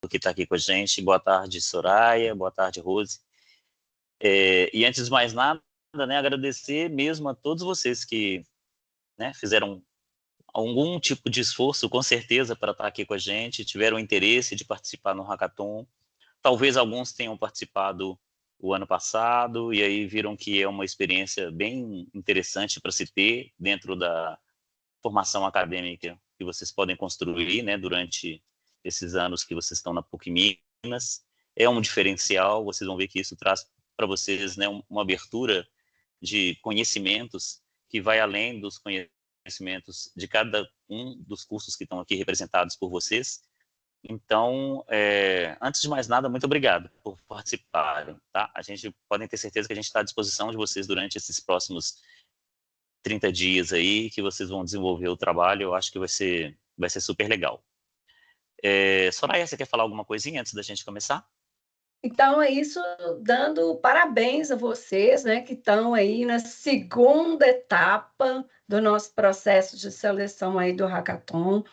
que está aqui com a gente. Boa tarde, Soraya. Boa tarde, Rose. E antes de mais nada, né, agradecer mesmo a todos vocês que, né, fizeram algum tipo de esforço, com certeza, para estar aqui com a gente, tiveram interesse de participar no Hackathon. Talvez alguns tenham participado o ano passado e aí viram que é uma experiência bem interessante para se ter dentro da formação acadêmica que vocês podem construir, né, durante esses anos que vocês estão na PUC Minas. É um diferencial, vocês vão ver que isso traz para vocês, né, uma abertura de conhecimentos que vai além dos conhecimentos de cada um dos cursos que estão aqui representados por vocês. Então, antes de mais nada, muito obrigado por participarem, tá? A gente podem ter certeza que a gente está à disposição de vocês durante esses próximos 30 dias aí, que vocês vão desenvolver o trabalho. Eu acho que vai ser super legal. Soraya, você quer falar alguma coisinha antes da gente começar? Então, é isso, dando parabéns a vocês, né, que estão aí na segunda etapa do nosso processo de seleção aí do Hackathon.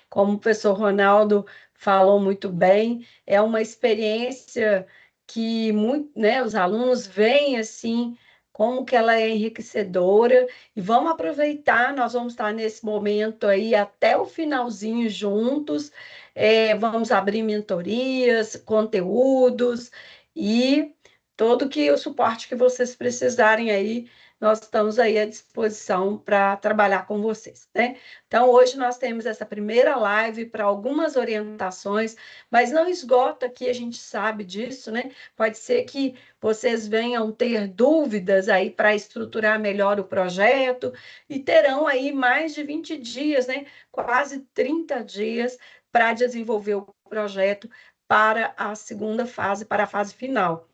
Como o professor Ronaldo falou muito bem, é uma experiência que né, os alunos veem assim, como que ela é enriquecedora, e vamos aproveitar, nós vamos estar nesse momento aí até o finalzinho juntos, vamos abrir mentorias, conteúdos, e todo que o suporte que vocês precisarem aí, nós estamos aí à disposição para trabalhar com vocês, né? Então, hoje nós temos essa primeira live para algumas orientações, mas não esgota aqui, a gente sabe disso, né? Pode ser que vocês venham ter dúvidas aí para estruturar melhor o projeto e terão aí mais de 20 dias, né? Quase 30 dias para desenvolver o projeto para a segunda fase, para a fase final.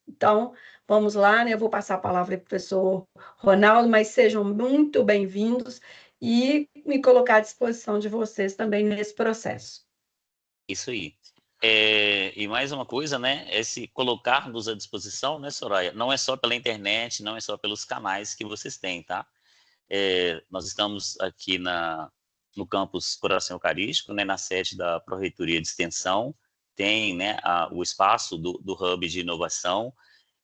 Então, vamos lá, né? Eu vou passar a palavra para o professor Ronaldo, mas sejam muito bem-vindos e me colocar à disposição de vocês também nesse processo. Isso aí. E mais uma coisa, né? Esse colocar-nos à disposição, né, Soraya? Não é só pela internet, não é só pelos canais que vocês têm, tá? Nós estamos aqui no campus Coração Eucarístico, né, na sede da Pró-Reitoria de Extensão, tem, né, o espaço do Hub de Inovação,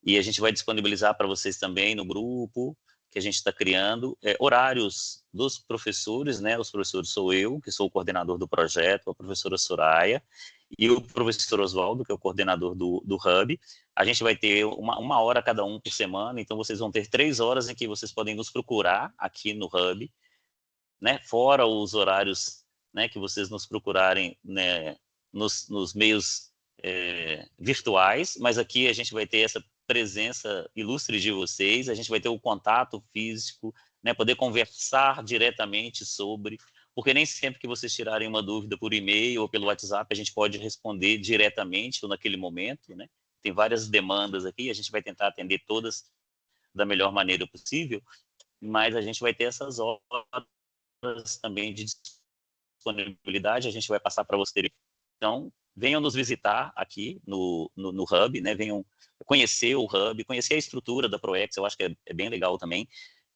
e a gente vai disponibilizar para vocês também no grupo que a gente está criando horários dos professores, né? Os professores sou eu, que sou o coordenador do projeto, a professora Soraya, e o professor Oswaldo, que é o coordenador do Hub. A gente vai ter uma hora cada um por semana, então vocês vão ter 3 horas em que vocês podem nos procurar aqui no Hub, né? Fora os horários, né, que vocês nos procurarem, né, nos meios virtuais, mas aqui a gente vai ter essa presença ilustre de vocês, a gente vai ter o contato físico, né, poder conversar diretamente sobre, porque nem sempre que vocês tirarem uma dúvida por e-mail ou pelo WhatsApp, a gente pode responder diretamente ou naquele momento, né? Tem várias demandas aqui, a gente vai tentar atender todas da melhor maneira possível, mas a gente vai ter essas horas também de disponibilidade, a gente vai passar para vocês. Então, venham nos visitar aqui no Hub, né? Venham conhecer o Hub, conhecer a estrutura da ProEx, eu acho que é bem legal também.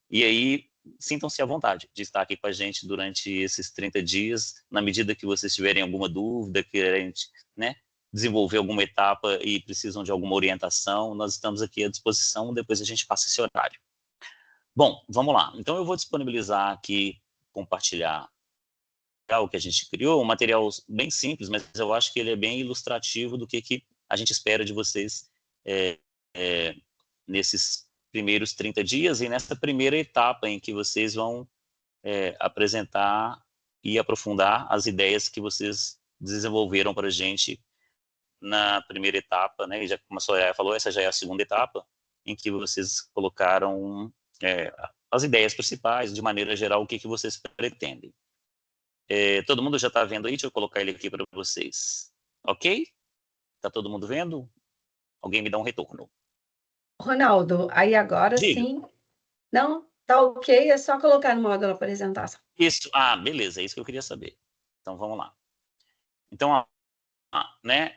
E aí, sintam-se à vontade de estar aqui com a gente durante esses 30 dias, na medida que vocês tiverem alguma dúvida, querem, né, desenvolver alguma etapa e precisam de alguma orientação, nós estamos aqui à disposição, depois a gente passa esse horário. Bom, vamos lá. Então, eu vou disponibilizar aqui, compartilhar o que a gente criou, um material bem simples, mas eu acho que ele é bem ilustrativo do que a gente espera de vocês nesses primeiros 30 dias e nessa primeira etapa em que vocês vão apresentar e aprofundar as ideias que vocês desenvolveram para a gente na primeira etapa, né? E já, como a Soraya falou, essa já é a segunda etapa, em que vocês colocaram as ideias principais, de maneira geral, o que vocês pretendem. Todo mundo já está vendo aí? Deixa eu colocar ele aqui para vocês. Ok? Está todo mundo vendo? Alguém me dá um retorno. Ronaldo, aí agora Diga. sim. Não? Tá ok, é só colocar no modo da apresentação. Isso, beleza, é isso que eu queria saber. Então, vamos lá. Então, né,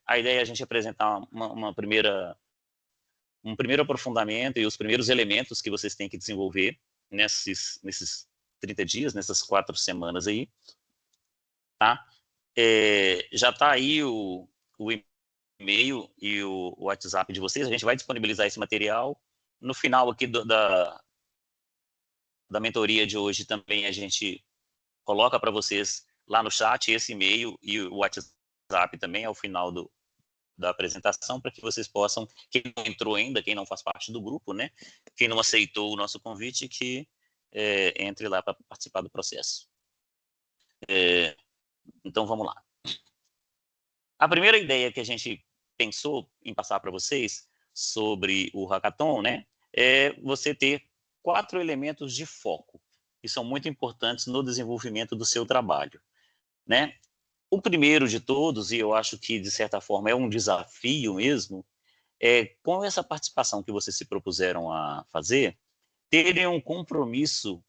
a ideia é a gente apresentar um primeiro aprofundamento e os primeiros elementos que vocês têm que desenvolver nesses 30 dias, nessas 4 semanas aí, tá? já está aí o e-mail e o WhatsApp de vocês. A gente vai disponibilizar esse material. No final aqui da mentoria de hoje também a gente coloca para vocês lá no chat esse e-mail e o WhatsApp também ao final da apresentação, para que vocês possam, quem não entrou ainda, quem não faz parte do grupo, né, quem não aceitou o nosso convite, que entre lá para participar do processo. Então, vamos lá. A primeira ideia que a gente pensou em passar para vocês sobre o hackathon, né, é você ter 4 elementos de foco, que são muito importantes no desenvolvimento do seu trabalho, né? O primeiro de todos, e eu acho que, de certa forma, é um desafio mesmo, com essa participação que vocês se propuseram a fazer, terem um compromisso,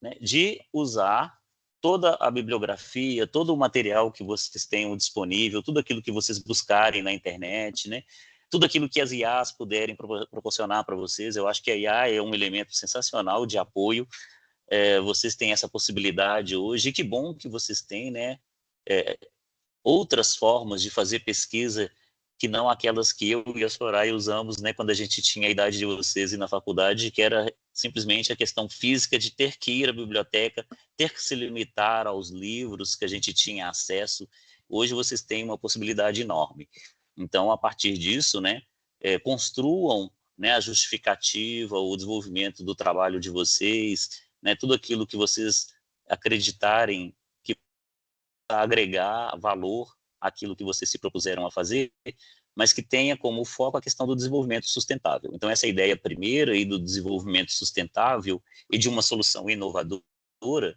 né, de usar toda a bibliografia, todo o material que vocês tenham disponível, tudo aquilo que vocês buscarem na internet, né, tudo aquilo que as IAs puderem proporcionar para vocês. Eu acho que a IA é um elemento sensacional de apoio. Vocês têm essa possibilidade hoje, e que bom que vocês têm, né, outras formas de fazer pesquisa que não aquelas que eu e a Soraya usamos, né, quando a gente tinha a idade de vocês e na faculdade, que era simplesmente a questão física de ter que ir à biblioteca, ter que se limitar aos livros que a gente tinha acesso. Hoje vocês têm uma possibilidade enorme. Então, a partir disso, né, construam, né, a justificativa, o desenvolvimento do trabalho de vocês, né, tudo aquilo que vocês acreditarem agregar valor àquilo que vocês se propuseram a fazer, mas que tenha como foco a questão do desenvolvimento sustentável. Então, essa ideia primeira aí do desenvolvimento sustentável e de uma solução inovadora,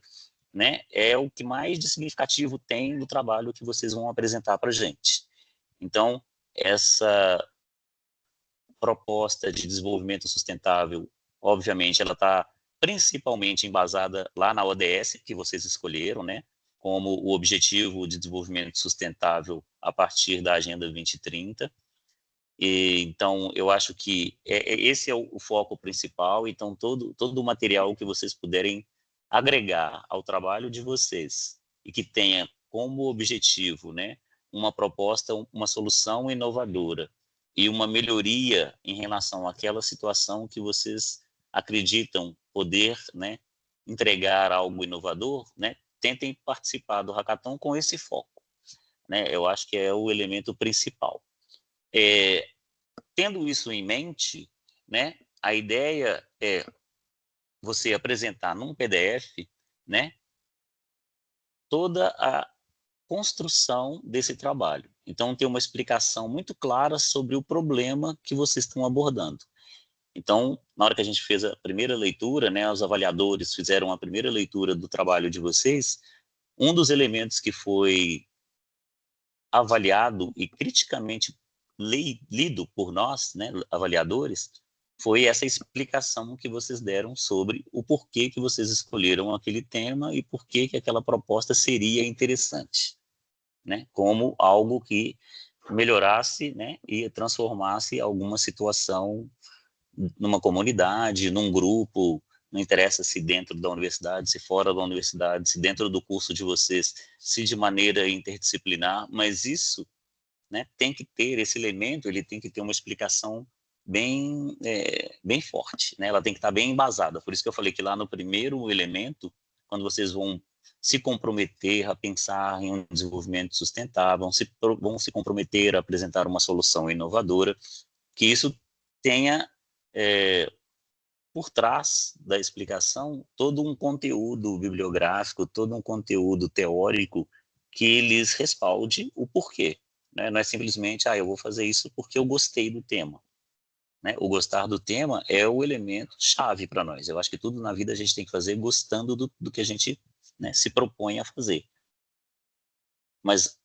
né, é o que mais de significativo tem no trabalho que vocês vão apresentar para a gente. Então, essa proposta de desenvolvimento sustentável, obviamente, ela está principalmente embasada lá na ODS, que vocês escolheram, né, como o Objetivo de Desenvolvimento Sustentável a partir da Agenda 2030. Então, eu acho que esse é o foco principal. Então, todo o material que vocês puderem agregar ao trabalho de vocês e que tenha como objetivo, né, uma proposta, uma solução inovadora e uma melhoria em relação àquela situação que vocês acreditam poder, né, entregar algo inovador, né, tentem participar do hackathon com esse foco, né? Eu acho que é o elemento principal. Tendo isso em mente, né, a ideia é você apresentar num PDF, né, toda a construção desse trabalho. Então, ter uma explicação muito clara sobre o problema que vocês estão abordando. Então, na hora que a gente fez a primeira leitura, né, os avaliadores fizeram a primeira leitura do trabalho de vocês, um dos elementos que foi avaliado e criticamente lido por nós, né, avaliadores, foi essa explicação que vocês deram sobre o porquê que vocês escolheram aquele tema e porquê que aquela proposta seria interessante, né, como algo que melhorasse, né, e transformasse alguma situação numa comunidade, num grupo, não interessa se dentro da universidade, se fora da universidade, se dentro do curso de vocês, se de maneira interdisciplinar, mas isso, né, tem que ter esse elemento, ele tem que ter uma explicação bem forte, né? Ela tem que estar bem embasada. Por isso que eu falei que lá no primeiro elemento, quando vocês vão se comprometer a pensar em um desenvolvimento sustentável, vão se comprometer a apresentar uma solução inovadora, que isso tenha por trás da explicação todo um conteúdo bibliográfico, todo um conteúdo teórico que lhes respalde o porquê, né? Não é simplesmente, eu vou fazer isso porque eu gostei do tema, né? O gostar do tema é o elemento chave para nós. Eu acho que tudo na vida a gente tem que fazer gostando do que a gente, né, se propõe a fazer. Mas,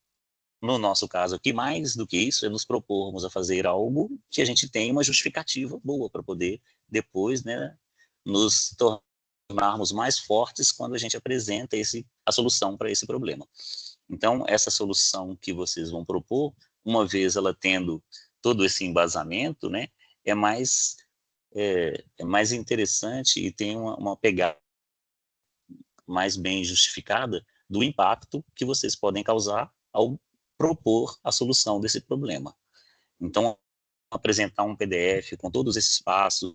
no nosso caso aqui, mais do que isso, é nos propormos a fazer algo que a gente tem uma justificativa boa para poder depois, né, nos tornarmos mais fortes quando a gente apresenta a solução para esse problema. Então, essa solução que vocês vão propor, uma vez ela tendo todo esse embasamento, né, é mais interessante e tem uma pegada mais bem justificada do impacto que vocês podem causar ao propor a solução desse problema. Então, apresentar um PDF com todos esses passos,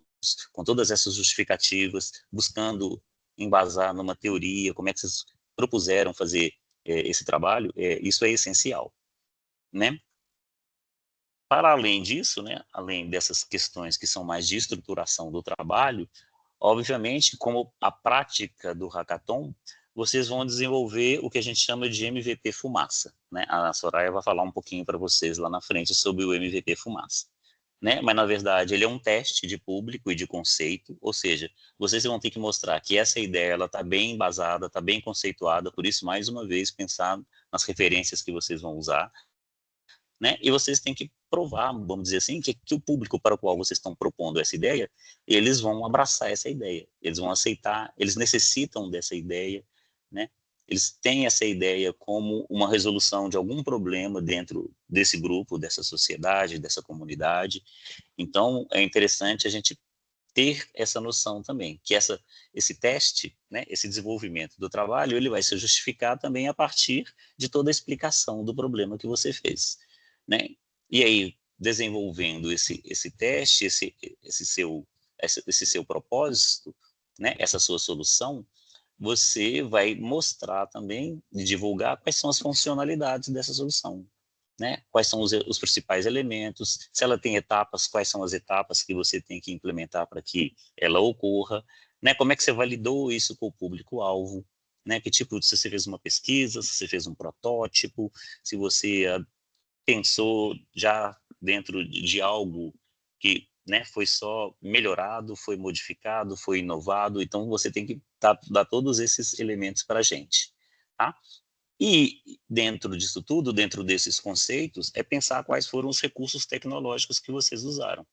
com todas essas justificativas, buscando embasar numa teoria, como é que vocês propuseram fazer esse trabalho, isso é essencial, né? Para além disso, né, além dessas questões que são mais de estruturação do trabalho, obviamente, como a prática do hackathon, vocês vão desenvolver o que a gente chama de MVP Fumaça, né? A Soraya vai falar um pouquinho para vocês lá na frente sobre o MVP Fumaça, né? Mas, na verdade, ele é um teste de público e de conceito, ou seja, vocês vão ter que mostrar que essa ideia está bem embasada, está bem conceituada, por isso, mais uma vez, pensar nas referências que vocês vão usar, né? E vocês têm que provar, vamos dizer assim, que o público para o qual vocês estão propondo essa ideia, eles vão abraçar essa ideia, eles vão aceitar, eles necessitam dessa ideia, né? Eles têm essa ideia como uma resolução de algum problema dentro desse grupo, dessa sociedade, dessa comunidade. Então, é interessante a gente ter essa noção também, que esse teste, né, esse desenvolvimento do trabalho, ele vai se justificar também a partir de toda a explicação do problema que você fez, né? E aí, desenvolvendo esse teste, esse seu propósito, né, essa sua solução, você vai mostrar também, divulgar quais são as funcionalidades dessa solução, né? Quais são os principais elementos, se ela tem etapas, quais são as etapas que você tem que implementar para que ela ocorra, né? Como é que você validou isso com o público-alvo, né? Que tipo, se você fez uma pesquisa, se você fez um protótipo, se você pensou já dentro de algo que, né, foi só melhorado, foi modificado, foi inovado, então você tem que dar todos esses elementos para a gente, tá? E dentro disso tudo, dentro desses conceitos, é pensar quais foram os recursos tecnológicos que vocês usaram.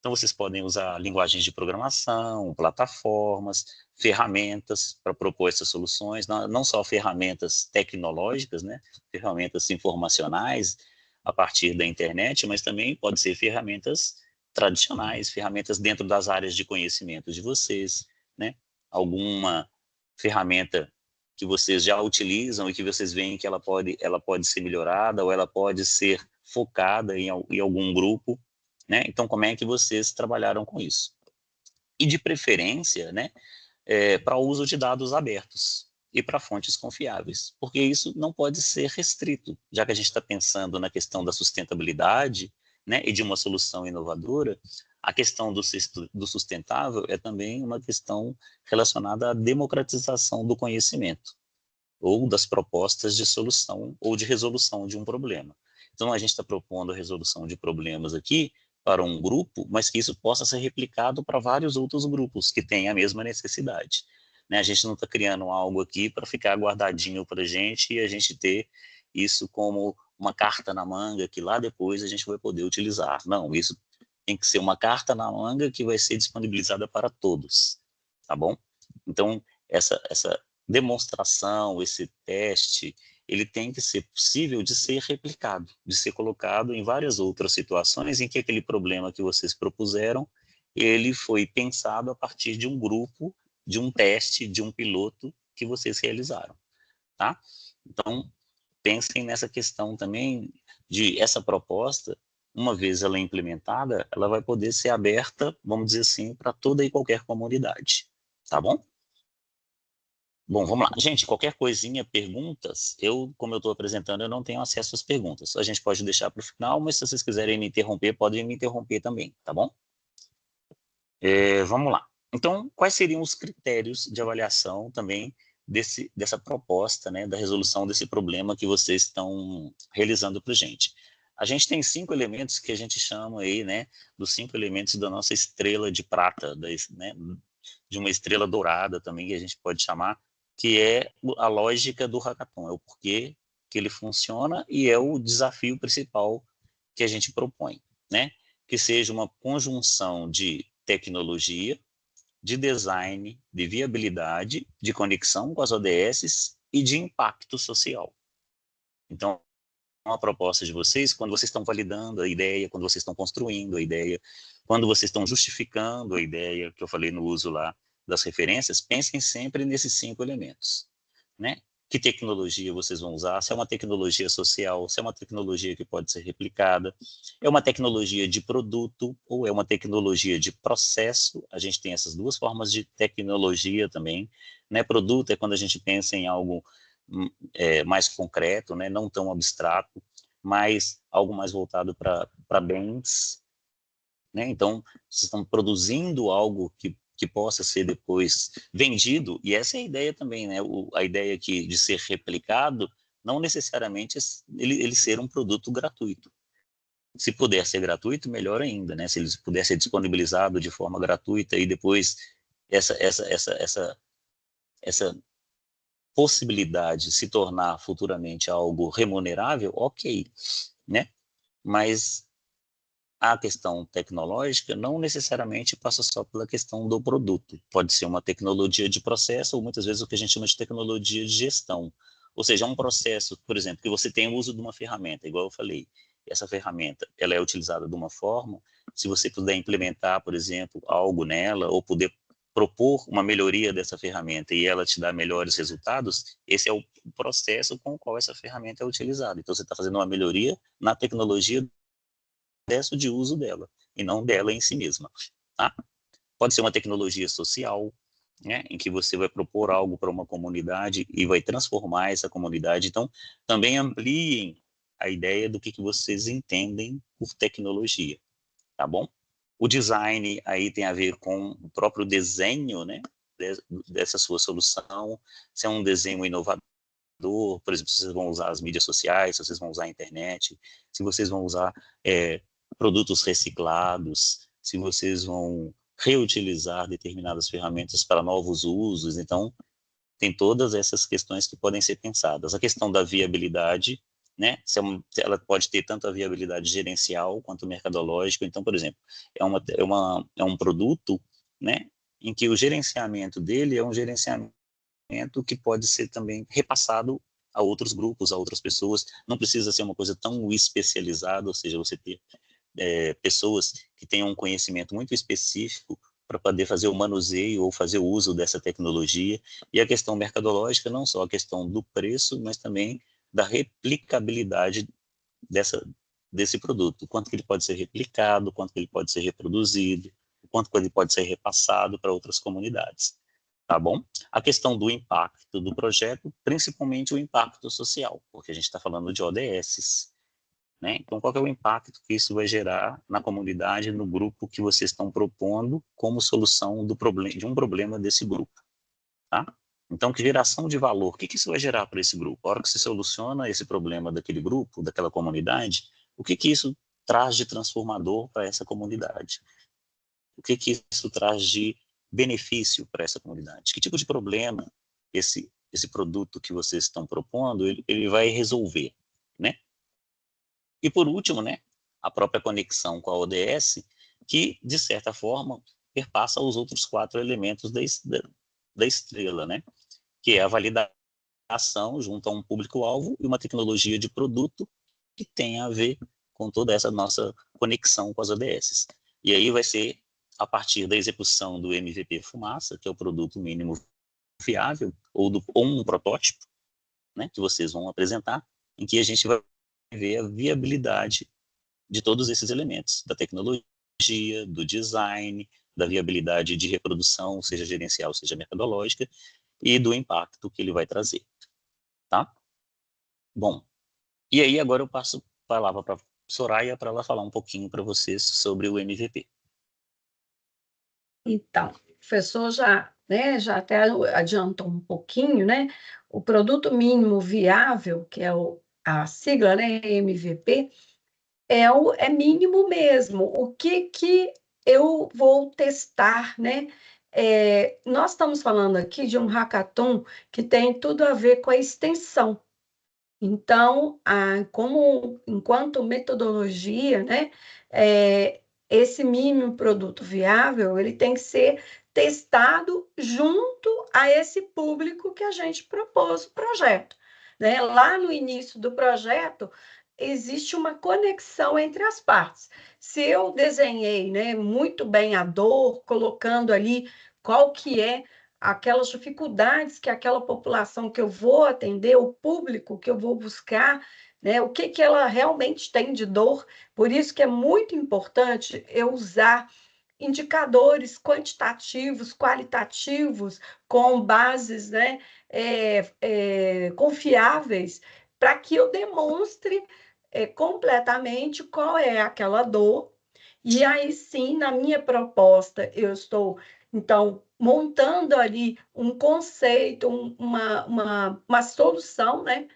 Então, vocês podem usar linguagens de programação, plataformas, ferramentas para propor essas soluções, não só ferramentas tecnológicas, né, ferramentas informacionais a partir da internet, mas também pode ser ferramentas tradicionais, ferramentas dentro das áreas de conhecimento de vocês, né, alguma ferramenta que vocês já utilizam e que vocês veem que ela pode ser melhorada ou ela pode ser focada em algum grupo, né? Então, como é que vocês trabalharam com isso? E de preferência, né, para o uso de dados abertos e para fontes confiáveis, porque isso não pode ser restrito, já que a gente está pensando na questão da sustentabilidade, né, e de uma solução inovadora, a questão do sustentável é também uma questão relacionada à democratização do conhecimento, ou das propostas de solução ou de resolução de um problema. Então, a gente está propondo a resolução de problemas aqui para um grupo, mas que isso possa ser replicado para vários outros grupos que têm a mesma necessidade, né? A gente não está criando algo aqui para ficar guardadinho para a gente e a gente ter isso como uma carta na manga que lá depois a gente vai poder utilizar. Não, isso tem que ser uma carta na manga que vai ser disponibilizada para todos, tá bom? Então, essa demonstração, esse teste, ele tem que ser possível de ser replicado, de ser colocado em várias outras situações em que aquele problema que vocês propuseram, ele foi pensado a partir de um grupo, de um teste, de um piloto que vocês realizaram, tá? Então, pensem nessa questão também de essa proposta, uma vez ela implementada, ela vai poder ser aberta, vamos dizer assim, para toda e qualquer comunidade, tá bom? Bom, vamos lá. Gente, qualquer coisinha, perguntas, como eu estou apresentando, eu não tenho acesso às perguntas. A gente pode deixar para o final, mas se vocês quiserem me interromper, podem me interromper também, tá bom? Vamos lá. Então, quais seriam os critérios de avaliação também dessa proposta, né, da resolução desse problema que vocês estão realizando para a gente? A gente tem 5 elementos que a gente chama aí, né, dos 5 elementos da nossa estrela de prata, né, de uma estrela dourada também, que a gente pode chamar, que é a lógica do hackathon, é o porquê que ele funciona e é o desafio principal que a gente propõe, né? Que seja uma conjunção de tecnologia, de design, de viabilidade, de conexão com as ODSs e de impacto social. Então, a proposta de vocês, quando vocês estão validando a ideia, quando vocês estão construindo a ideia, quando vocês estão justificando a ideia, que eu falei no uso lá das referências, pensem sempre nesses 5 elementos, né? que tecnologia vocês vão usar, se é uma tecnologia social, se é uma tecnologia que pode ser replicada, é uma tecnologia de produto ou é uma tecnologia de processo. A gente tem essas duas formas de tecnologia também, né? Produto é quando a gente pensa em algo mais concreto, né? Não tão abstrato, mas algo mais voltado para bens, né? Então, vocês estão produzindo algo que possa ser depois vendido, e essa é a ideia também, né? A ideia aqui de ser replicado, não necessariamente ele ser um produto gratuito. Se puder ser gratuito, melhor ainda, né? Se ele puder ser disponibilizado de forma gratuita e depois essa possibilidade se tornar futuramente algo remunerável, ok, né? Mas a questão tecnológica não necessariamente passa só pela questão do produto. Pode ser uma tecnologia de processo ou muitas vezes o que a gente chama de tecnologia de gestão. Ou seja, um processo, por exemplo, que você tem o uso de uma ferramenta, igual eu falei. Essa ferramenta, ela é utilizada de uma forma, se você puder implementar, por exemplo, algo nela ou poder propor uma melhoria dessa ferramenta e ela te dá melhores resultados, esse é o processo com o qual essa ferramenta é utilizada. Então, você está fazendo uma melhoria na tecnologia processo de uso dela, e não dela em si mesma. Tá? Pode ser uma tecnologia social, né, em que você vai propor algo para uma comunidade e vai transformar essa comunidade. Então, também ampliem a ideia do que vocês entendem por tecnologia, tá bom? O design aí tem a ver com o próprio desenho, né, dessa sua solução, se é um desenho inovador, por exemplo, se vocês vão usar as mídias sociais, se vocês vão usar a internet, se vocês vão usar produtos reciclados, se vocês vão reutilizar determinadas ferramentas para novos usos. Então, tem todas essas questões que podem ser pensadas. A questão da viabilidade, né? Ela pode ter tanto a viabilidade gerencial quanto mercadológica. Então, por exemplo, é um produto, né, em que o gerenciamento dele é um gerenciamento que pode ser também repassado a outros grupos, a outras pessoas. Não precisa ser uma coisa tão especializada, ou seja, você ter pessoas que tenham um conhecimento muito específico para poder fazer o manuseio ou fazer o uso dessa tecnologia. E a questão mercadológica, não só a questão do preço, mas também da replicabilidade desse produto. Quanto que ele pode ser replicado, quanto que ele pode ser reproduzido, quanto que ele pode ser repassado para outras comunidades. Tá bom? A questão do impacto do projeto, principalmente o impacto social, porque a gente está falando de ODS, né? Então, qual é o impacto que isso vai gerar na comunidade, no grupo que vocês estão propondo como solução de um problema desse grupo, tá? Então, que geração de valor, o que isso vai gerar para esse grupo? A hora que você soluciona esse problema daquele grupo, daquela comunidade, o que isso traz de transformador para essa comunidade? O que isso traz de benefício para essa comunidade? Que tipo de problema esse produto que vocês estão propondo, ele vai resolver, né? E por último, né, a própria conexão com a ODS, que, de certa forma, perpassa os outros 4 elementos da estrela, né? Que é a validação junto a um público-alvo e uma tecnologia de produto que tem a ver com toda essa nossa conexão com as ODS. E aí vai ser a partir da execução do MVP Fumaça, que é o produto mínimo viável, ou um protótipo, né, que vocês vão apresentar, em que a gente vai ver a viabilidade de todos esses elementos, da tecnologia, do design, da viabilidade de reprodução, seja gerencial, seja mercadológica, e do impacto que ele vai trazer, tá? Bom, e aí agora eu passo a palavra para a Soraya para ela falar um pouquinho para vocês sobre o MVP. Então, o professor já até adiantou um pouquinho, né? O produto mínimo viável, que é a sigla, né, MVP, é mínimo mesmo. O que eu vou testar, né? Nós estamos falando aqui de um hackathon que tem tudo a ver com a extensão. Então, enquanto metodologia, né, esse mínimo produto viável, ele tem que ser testado junto a esse público que a gente propôs o projeto, né? Lá no início do projeto, existe uma conexão entre as partes. Se eu desenhei, né, muito bem a dor, colocando ali qual que é aquelas dificuldades que aquela população que eu vou atender, o público que eu vou buscar, né, o que que ela realmente tem de dor. Por isso que é muito importante eu usar indicadores quantitativos, qualitativos, com bases, né, confiáveis, para que eu demonstre completamente qual é aquela dor. E aí sim, na minha proposta, eu estou, então, montando ali um conceito, uma solução, né,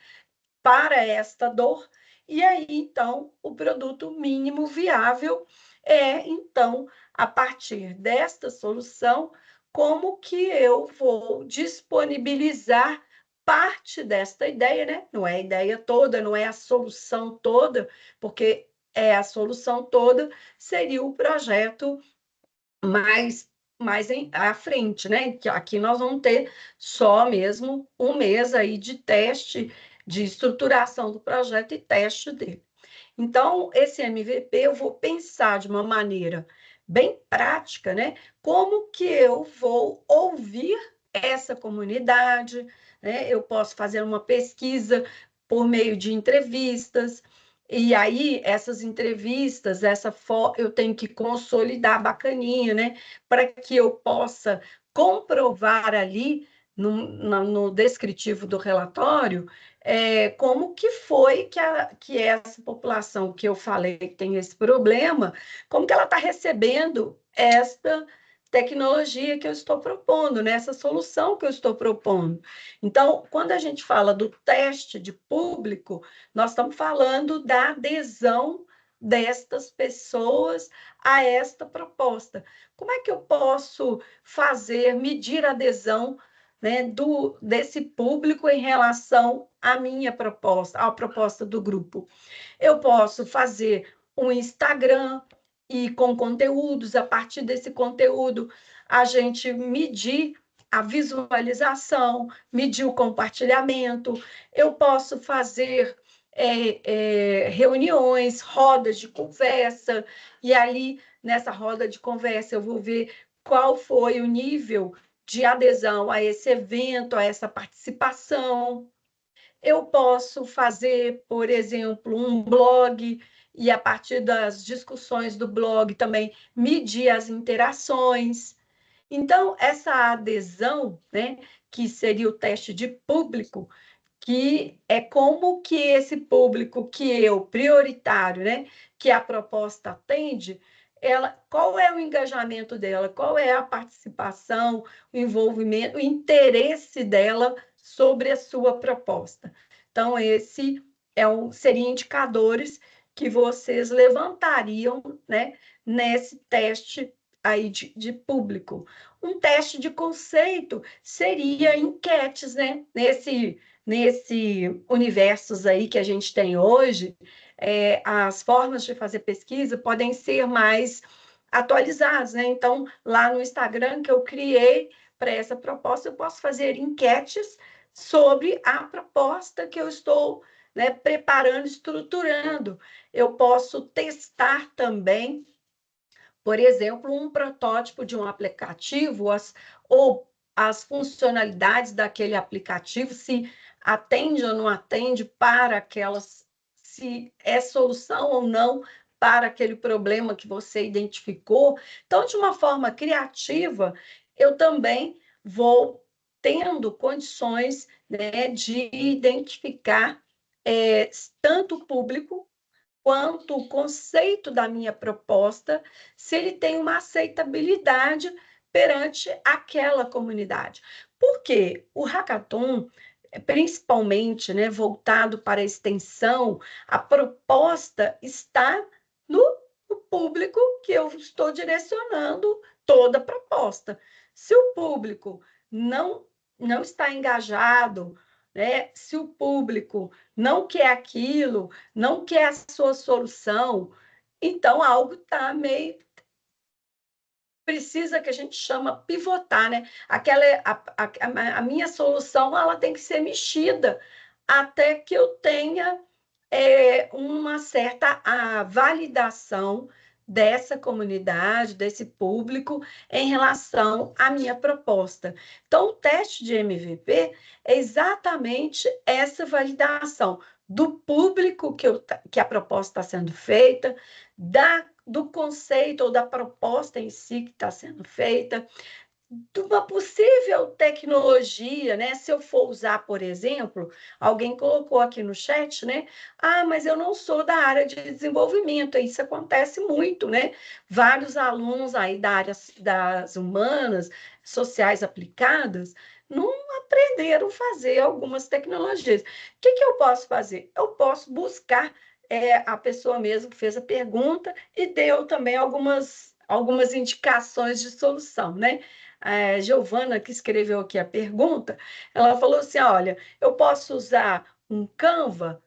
para esta dor. E aí, então, o produto mínimo viável é, então, a partir desta solução, como que eu vou disponibilizar parte desta ideia, né? Não é a ideia toda, não é a solução toda, porque é a solução toda, seria o projeto mais à frente, né? Que aqui nós vamos ter só mesmo um mês aí de teste, de estruturação do projeto e teste dele. Então, esse MVP eu vou pensar de uma maneira bem prática, né? Como que eu vou ouvir essa comunidade, né? Eu posso fazer uma pesquisa por meio de entrevistas, e aí essas entrevistas, eu tenho que consolidar bacaninha, né? Para que eu possa comprovar ali no descritivo do relatório como que foi que essa população que eu falei que tem esse problema, como que ela está recebendo esta tecnologia que eu estou propondo, né? Essa solução que eu estou propondo. Então, quando a gente fala do teste de público, nós estamos falando da adesão destas pessoas a esta proposta. Como é que eu posso medir a adesão, né, desse público em relação à minha proposta, à proposta do grupo? Eu posso fazer um Instagram e com conteúdos, a partir desse conteúdo, a gente medir a visualização, medir o compartilhamento. Eu posso fazer reuniões, rodas de conversa, e ali, nessa roda de conversa, eu vou ver qual foi o nível de adesão a esse evento, a essa participação. Eu posso fazer, por exemplo, um blog e, a partir das discussões do blog, também medir as interações. Então, essa adesão, né, que seria o teste de público, que é como que esse público que prioritário, né, que a proposta atende, qual é o engajamento dela, qual é a participação, o envolvimento, o interesse dela sobre a sua proposta. Então, esse seria indicadores que vocês levantariam, né, nesse teste aí de público. Um teste de conceito seria enquetes, né? Nesse universos aí que a gente tem hoje, as formas de fazer pesquisa podem ser mais atualizadas, né? Então, lá no Instagram que eu criei para essa proposta, eu posso fazer enquetes sobre a proposta que eu estou, né, preparando, estruturando. Eu posso testar também, por exemplo, um protótipo de um aplicativo, ou as funcionalidades daquele aplicativo, se atende ou não atende para aquelas, se é solução ou não para aquele problema que você identificou. Então, de uma forma criativa, eu também vou tendo condições, né, de identificar tanto o público quanto o conceito da minha proposta, se ele tem uma aceitabilidade perante aquela comunidade. Porque o hackathon, principalmente, né, voltado para a extensão, a proposta está no público que eu estou direcionando toda a proposta. Se o público não está engajado, né, se o público não quer aquilo, não quer a sua solução, então algo está meio. Precisa, que a gente chama pivotar, né? A minha solução ela tem que ser mexida até que eu tenha uma certa validação dessa comunidade, desse público, em relação à minha proposta. Então, o teste de MVP é exatamente essa validação do público que a proposta está sendo feita, do conceito ou da proposta em si que está sendo feita, de uma possível tecnologia, né? Se eu for usar, por exemplo, alguém colocou aqui no chat, né? Ah, mas eu não sou da área de desenvolvimento. Isso acontece muito, né? Vários alunos aí da área das humanas, sociais aplicadas, não aprenderam a fazer algumas tecnologias. O que eu posso fazer? Eu posso buscar a pessoa mesmo que fez a pergunta e deu também algumas indicações de solução, né? A Giovana, que escreveu aqui a pergunta, ela falou assim: olha, eu posso usar um Canva?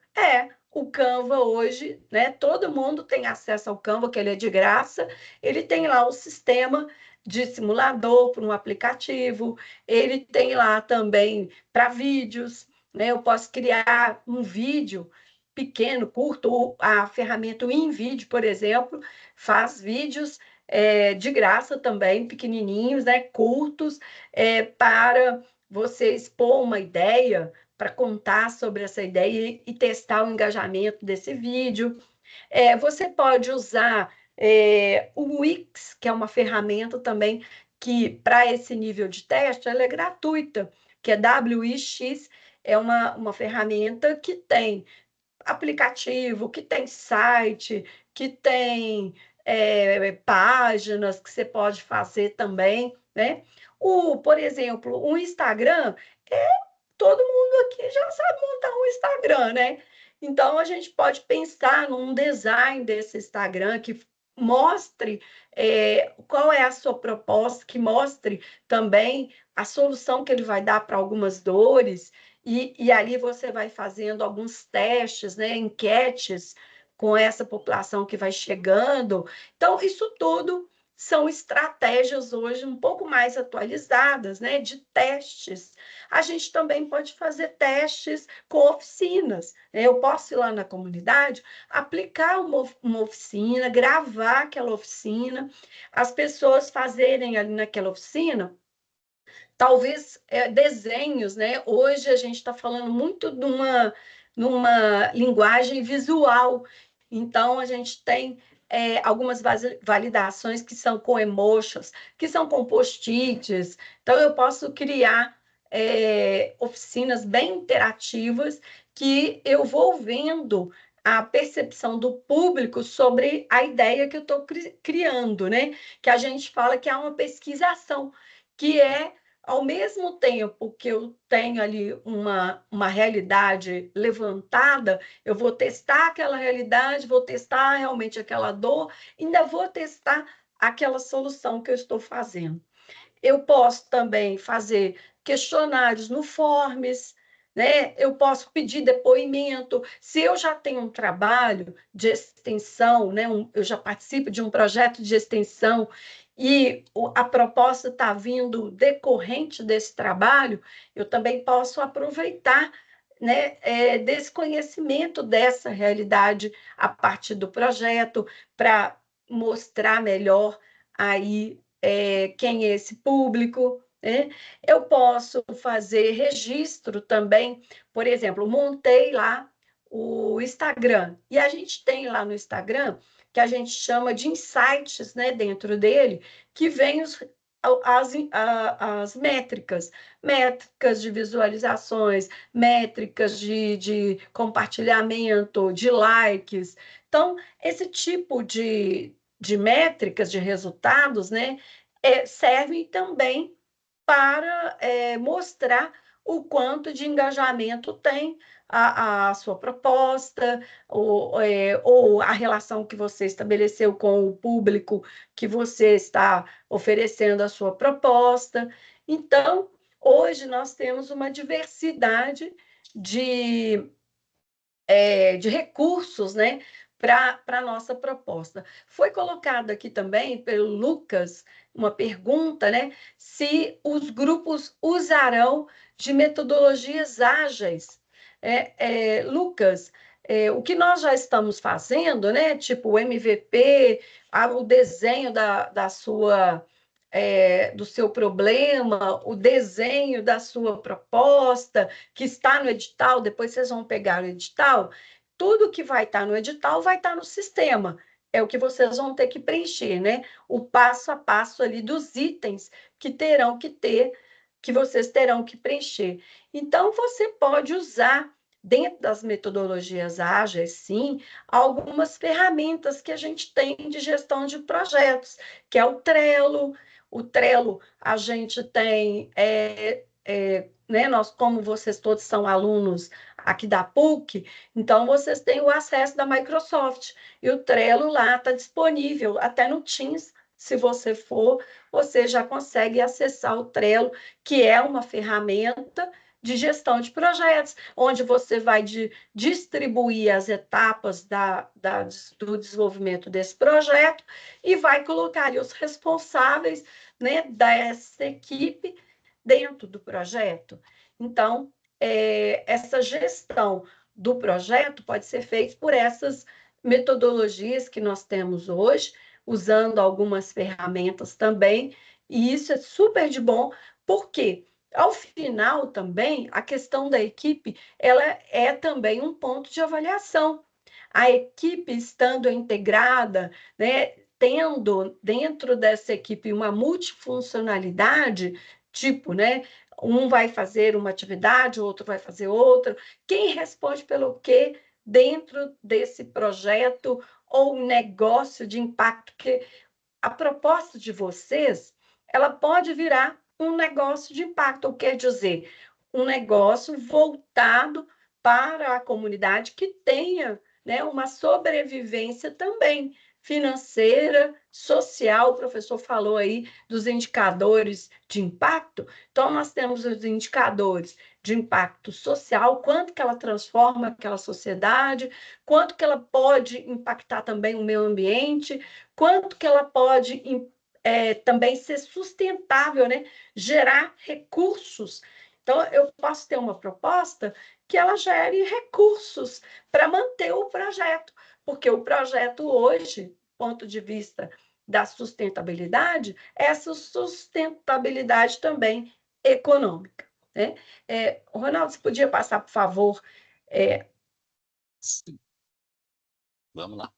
O Canva hoje, né? Todo mundo tem acesso ao Canva, que ele é de graça, ele tem lá o sistema de simulador para um aplicativo, ele tem lá também para vídeos, né? Eu posso criar um vídeo pequeno, curto, a ferramenta InVideo, por exemplo, faz vídeos de graça também, pequenininhos, né, curtos, para você expor uma ideia, para contar sobre essa ideia e testar o engajamento desse vídeo. Você pode usar o Wix, que é uma ferramenta também que, para esse nível de teste, ela é gratuita, que é WIX, é uma ferramenta que tem aplicativo, que tem site, que tem páginas que você pode fazer também, né? Por exemplo, o Instagram, todo mundo aqui já sabe montar um Instagram, né? Então, a gente pode pensar num design desse Instagram que mostre qual é a sua proposta, que mostre também a solução que ele vai dar para algumas dores, e ali você vai fazendo alguns testes, né, enquetes com essa população que vai chegando. Então, isso tudo são estratégias hoje um pouco mais atualizadas, né, de testes. A gente também pode fazer testes com oficinas, né? Eu posso ir lá na comunidade, aplicar uma oficina, gravar aquela oficina, as pessoas fazerem ali naquela oficina talvez desenhos, né? Hoje a gente está falando muito de numa linguagem visual, então a gente tem algumas validações que são com emotions, que são com post-its, então eu posso criar oficinas bem interativas que eu vou vendo a percepção do público sobre a ideia que eu estou criando, né? Que a gente fala que há uma pesquisação, que é ao mesmo tempo que eu tenho ali uma realidade levantada, eu vou testar aquela realidade, vou testar realmente aquela dor, ainda vou testar aquela solução que eu estou fazendo. Eu posso também fazer questionários no Forms, né? Eu posso pedir depoimento. Se eu já tenho um trabalho de extensão, né? Eu já participo de um projeto de extensão e a proposta está vindo decorrente desse trabalho, eu também posso aproveitar, né, desse conhecimento dessa realidade a partir do projeto para mostrar melhor aí quem é esse público, né? Eu posso fazer registro também, por exemplo, montei lá o Instagram, e a gente tem lá no Instagram, que a gente chama de insights, né, dentro dele, que vem as métricas, métricas de visualizações, métricas de compartilhamento, de likes. Então, esse tipo de métricas, de resultados, né, servem também para mostrar o quanto de engajamento tem a sua proposta, ou a relação que você estabeleceu com o público que você está oferecendo a sua proposta. Então, hoje nós temos uma diversidade de de recursos, né, para a nossa proposta. Foi colocado aqui também pelo Lucas uma pergunta, né, se os grupos usarão de metodologias ágeis. Lucas, o que nós já estamos fazendo, né? Tipo o MVP, o desenho do seu problema, o desenho da sua proposta, que está no edital, depois vocês vão pegar o edital, tudo que vai estar no edital vai estar no sistema. É o que vocês vão ter que preencher, né? O passo a passo ali dos itens que terão que ter, que vocês terão que preencher. Então, você pode usar, dentro das metodologias ágeis, sim, algumas ferramentas que a gente tem de gestão de projetos, que é o Trello. O Trello, a gente tem, né, nós, como vocês todos são alunos aqui da PUC, então vocês têm o acesso da Microsoft, e o Trello lá está disponível, até no Teams, se você for, você já consegue acessar o Trello, que é uma ferramenta de gestão de projetos, onde você vai distribuir as etapas do desenvolvimento desse projeto e vai colocar ali os responsáveis, né, dessa equipe dentro do projeto. Então, essa gestão do projeto pode ser feita por essas metodologias que nós temos hoje, usando algumas ferramentas também, e isso é super de bom, porque ao final também a questão da equipe, ela é também um ponto de avaliação. A equipe estando integrada, né, tendo dentro dessa equipe uma multifuncionalidade, tipo, né, um vai fazer uma atividade, o outro vai fazer outra, quem responde pelo quê dentro desse projeto ou negócio de impacto, que a proposta de vocês, ela pode virar um negócio de impacto, ou quer dizer, um negócio voltado para a comunidade que tenha, né, uma sobrevivência também financeira, social. O professor falou aí dos indicadores de impacto. Então, nós temos os indicadores de impacto social, quanto que ela transforma aquela sociedade, quanto que ela pode impactar também o meio ambiente, quanto que ela pode também ser sustentável, né? Gerar recursos. Então, eu posso ter uma proposta que ela gere recursos para manter o projeto, porque o projeto hoje, do ponto de vista da sustentabilidade, é essa sustentabilidade também econômica, né? Ronaldo, você podia passar, por favor? Sim. Vamos lá.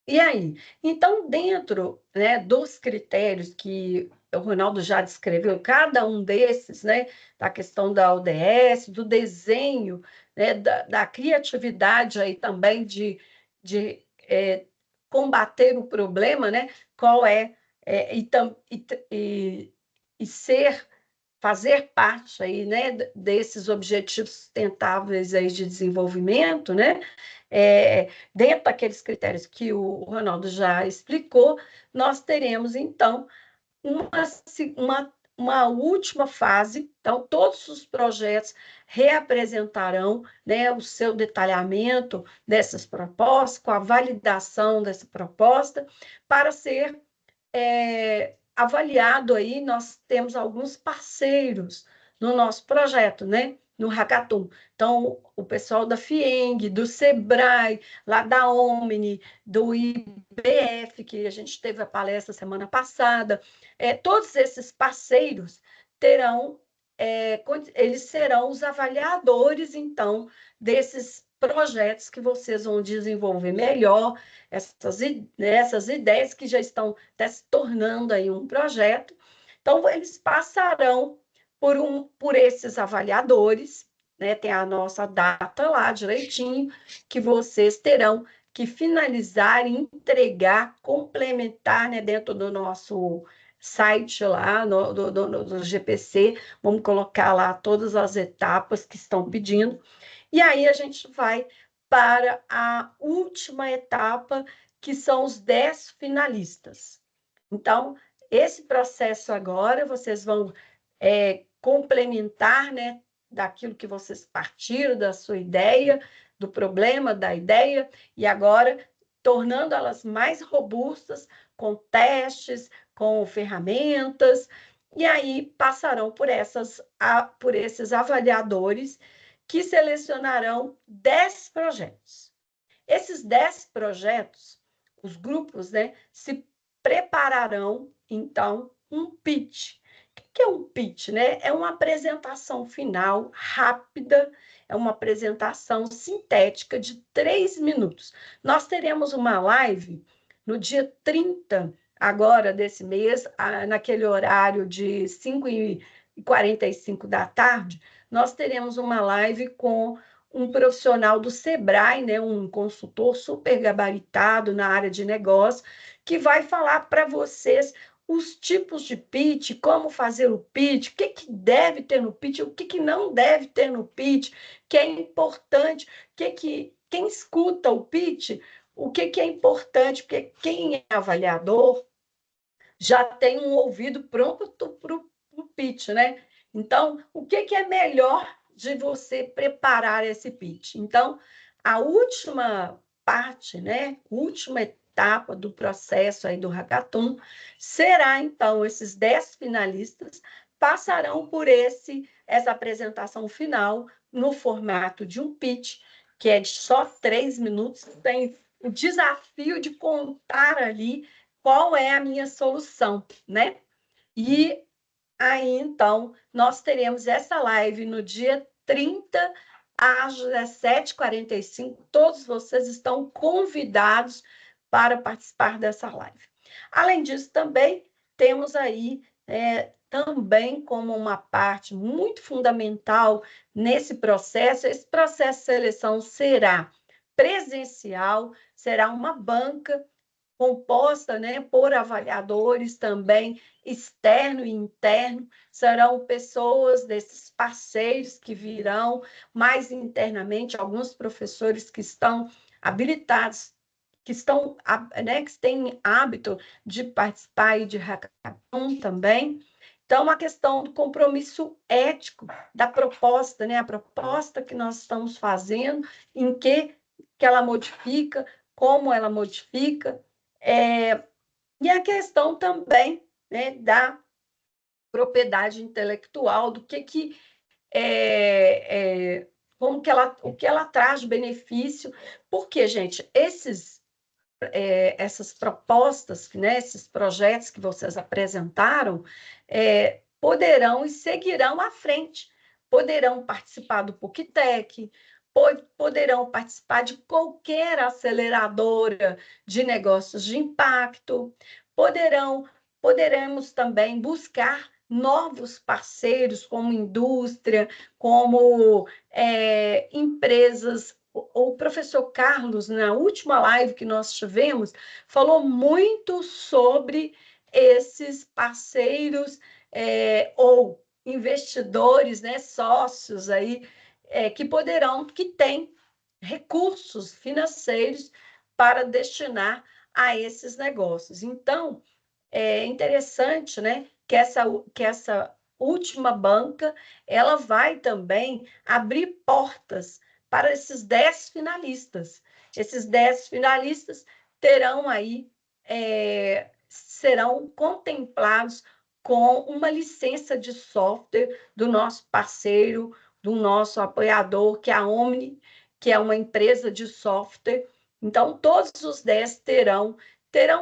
E aí? Então, dentro, né, dos critérios que o Ronaldo já descreveu, cada um desses, né, da questão da ODS, do desenho, né, da criatividade aí também de combater o problema, né, qual e fazer parte aí, né, desses objetivos sustentáveis aí de desenvolvimento, né? Dentro daqueles critérios que o Ronaldo já explicou, nós teremos, então, uma última fase. Então, todos os projetos reapresentarão, né, o seu detalhamento dessas propostas, com a validação dessa proposta, para ser avaliado aí. Nós temos alguns parceiros no nosso projeto, né? No Hackathon. Então, o pessoal da FIENG, do SEBRAE, lá da Omni, do IBF, que a gente teve a palestra semana passada, todos esses parceiros terão, eles serão os avaliadores, então, desses projetos que vocês vão desenvolver melhor, essas ideias que já estão até se tornando aí um projeto. Então, eles passarão por esses avaliadores, né? Tem a nossa data lá direitinho, que vocês terão que finalizar, entregar, complementar, né, dentro do nosso site lá, do GPC. Vamos colocar lá todas as etapas que estão pedindo. E aí a gente vai para a última etapa, que são os 10 finalistas. Então, esse processo agora, vocês vão complementar, né, daquilo que vocês partiram, da sua ideia, do problema, da ideia, e agora tornando elas mais robustas, com testes, com ferramentas, e aí passarão por esses avaliadores, que selecionarão 10 projetos. 10 projetos, os grupos, né, se prepararão, então, um pitch. O que é um pitch, né? É uma apresentação final rápida, é uma apresentação sintética de 3 minutos. Nós teremos uma live no dia 30, agora desse mês, naquele horário de 5h45 da tarde, nós teremos uma live com um profissional do Sebrae, né, um consultor super gabaritado na área de negócio, que vai falar para vocês os tipos de pitch, como fazer o pitch, o que deve ter no pitch, o que não deve ter no pitch, que é importante, quem escuta o pitch, o que é importante, porque quem é avaliador já tem um ouvido pronto para o pitch, né? Então, o que é melhor de você preparar esse pitch? Então, a última parte, né? Última etapa do processo aí do hackathon será, então, esses 10 finalistas passarão por essa apresentação final no formato de um pitch, que é de só 3 minutos, tem o desafio de contar ali qual é a minha solução, né? E aí, então, nós teremos essa live no dia 30, às 17h45. Todos vocês estão convidados para participar dessa live. Além disso, também temos aí, também como uma parte muito fundamental nesse processo, esse processo de seleção será presencial, será uma banca composta, né, por avaliadores também externo e interno, serão pessoas desses parceiros que virão mais internamente, alguns professores que estão habilitados, que estão, né, que têm hábito de participar de hackathon também. Então, a questão do compromisso ético da proposta, né, a proposta que nós estamos fazendo, em que ela modifica, como ela modifica, e a questão também, né, da propriedade intelectual, do como que o que ela traz de benefício, porque, gente, essas propostas, né, esses projetos que vocês apresentaram, poderão e seguirão à frente, poderão participar do PUCTEC, poderão participar de qualquer aceleradora de negócios de impacto, poderemos também buscar novos parceiros, como indústria, como empresas. O professor Carlos, na última live que nós tivemos, falou muito sobre esses parceiros ou investidores, né, sócios aí, que têm recursos financeiros para destinar a esses negócios. Então, é interessante, né, que essa última banca ela vai também abrir portas para esses 10 finalistas. Esses 10 finalistas terão aí, serão contemplados com uma licença de software do nosso parceiro, do nosso apoiador, que é a Omni, que é uma empresa de software. Então, todos os 10 terão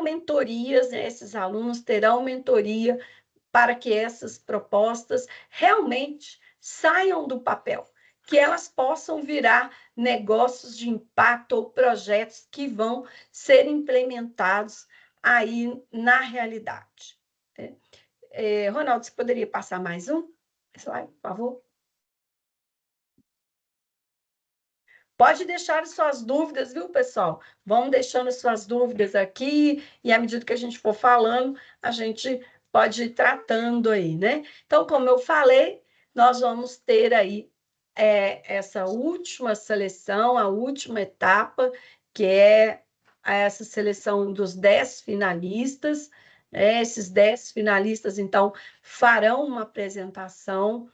mentorias, né? Esses alunos terão mentoria para que essas propostas realmente saiam do papel, que elas possam virar negócios de impacto ou projetos que vão ser implementados aí na realidade. Ronaldo, você poderia passar mais um slide, por favor? Pode deixar suas dúvidas, viu, pessoal? Vão deixando suas dúvidas aqui, e à medida que a gente for falando, a gente pode ir tratando aí, né? Então, como eu falei, nós vamos ter aí essa última seleção, a última etapa, que é essa seleção dos 10 finalistas. Esses 10 finalistas, então, farão uma apresentação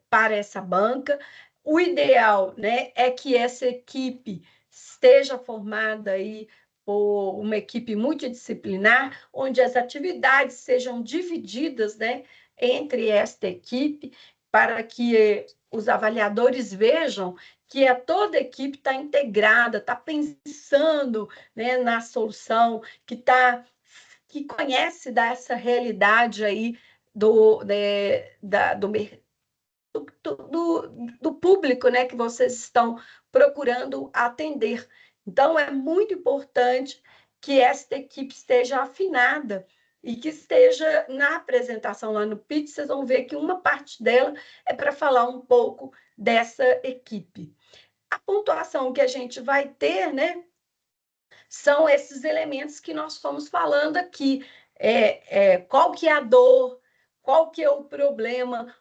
para essa banca. O ideal, né, é que essa equipe esteja formada aí por uma equipe multidisciplinar, onde as atividades sejam divididas, né, entre esta equipe, para que os avaliadores vejam que toda a equipe está integrada, está pensando, né, na solução, que conhece dessa realidade aí do público, né, que vocês estão procurando atender. Então, é muito importante que esta equipe esteja afinada e que esteja na apresentação lá no pitch, vocês vão ver que uma parte dela é para falar um pouco dessa equipe. A pontuação que a gente vai ter, né, são esses elementos que nós estamos falando aqui. Qual que é a dor, qual que é o problema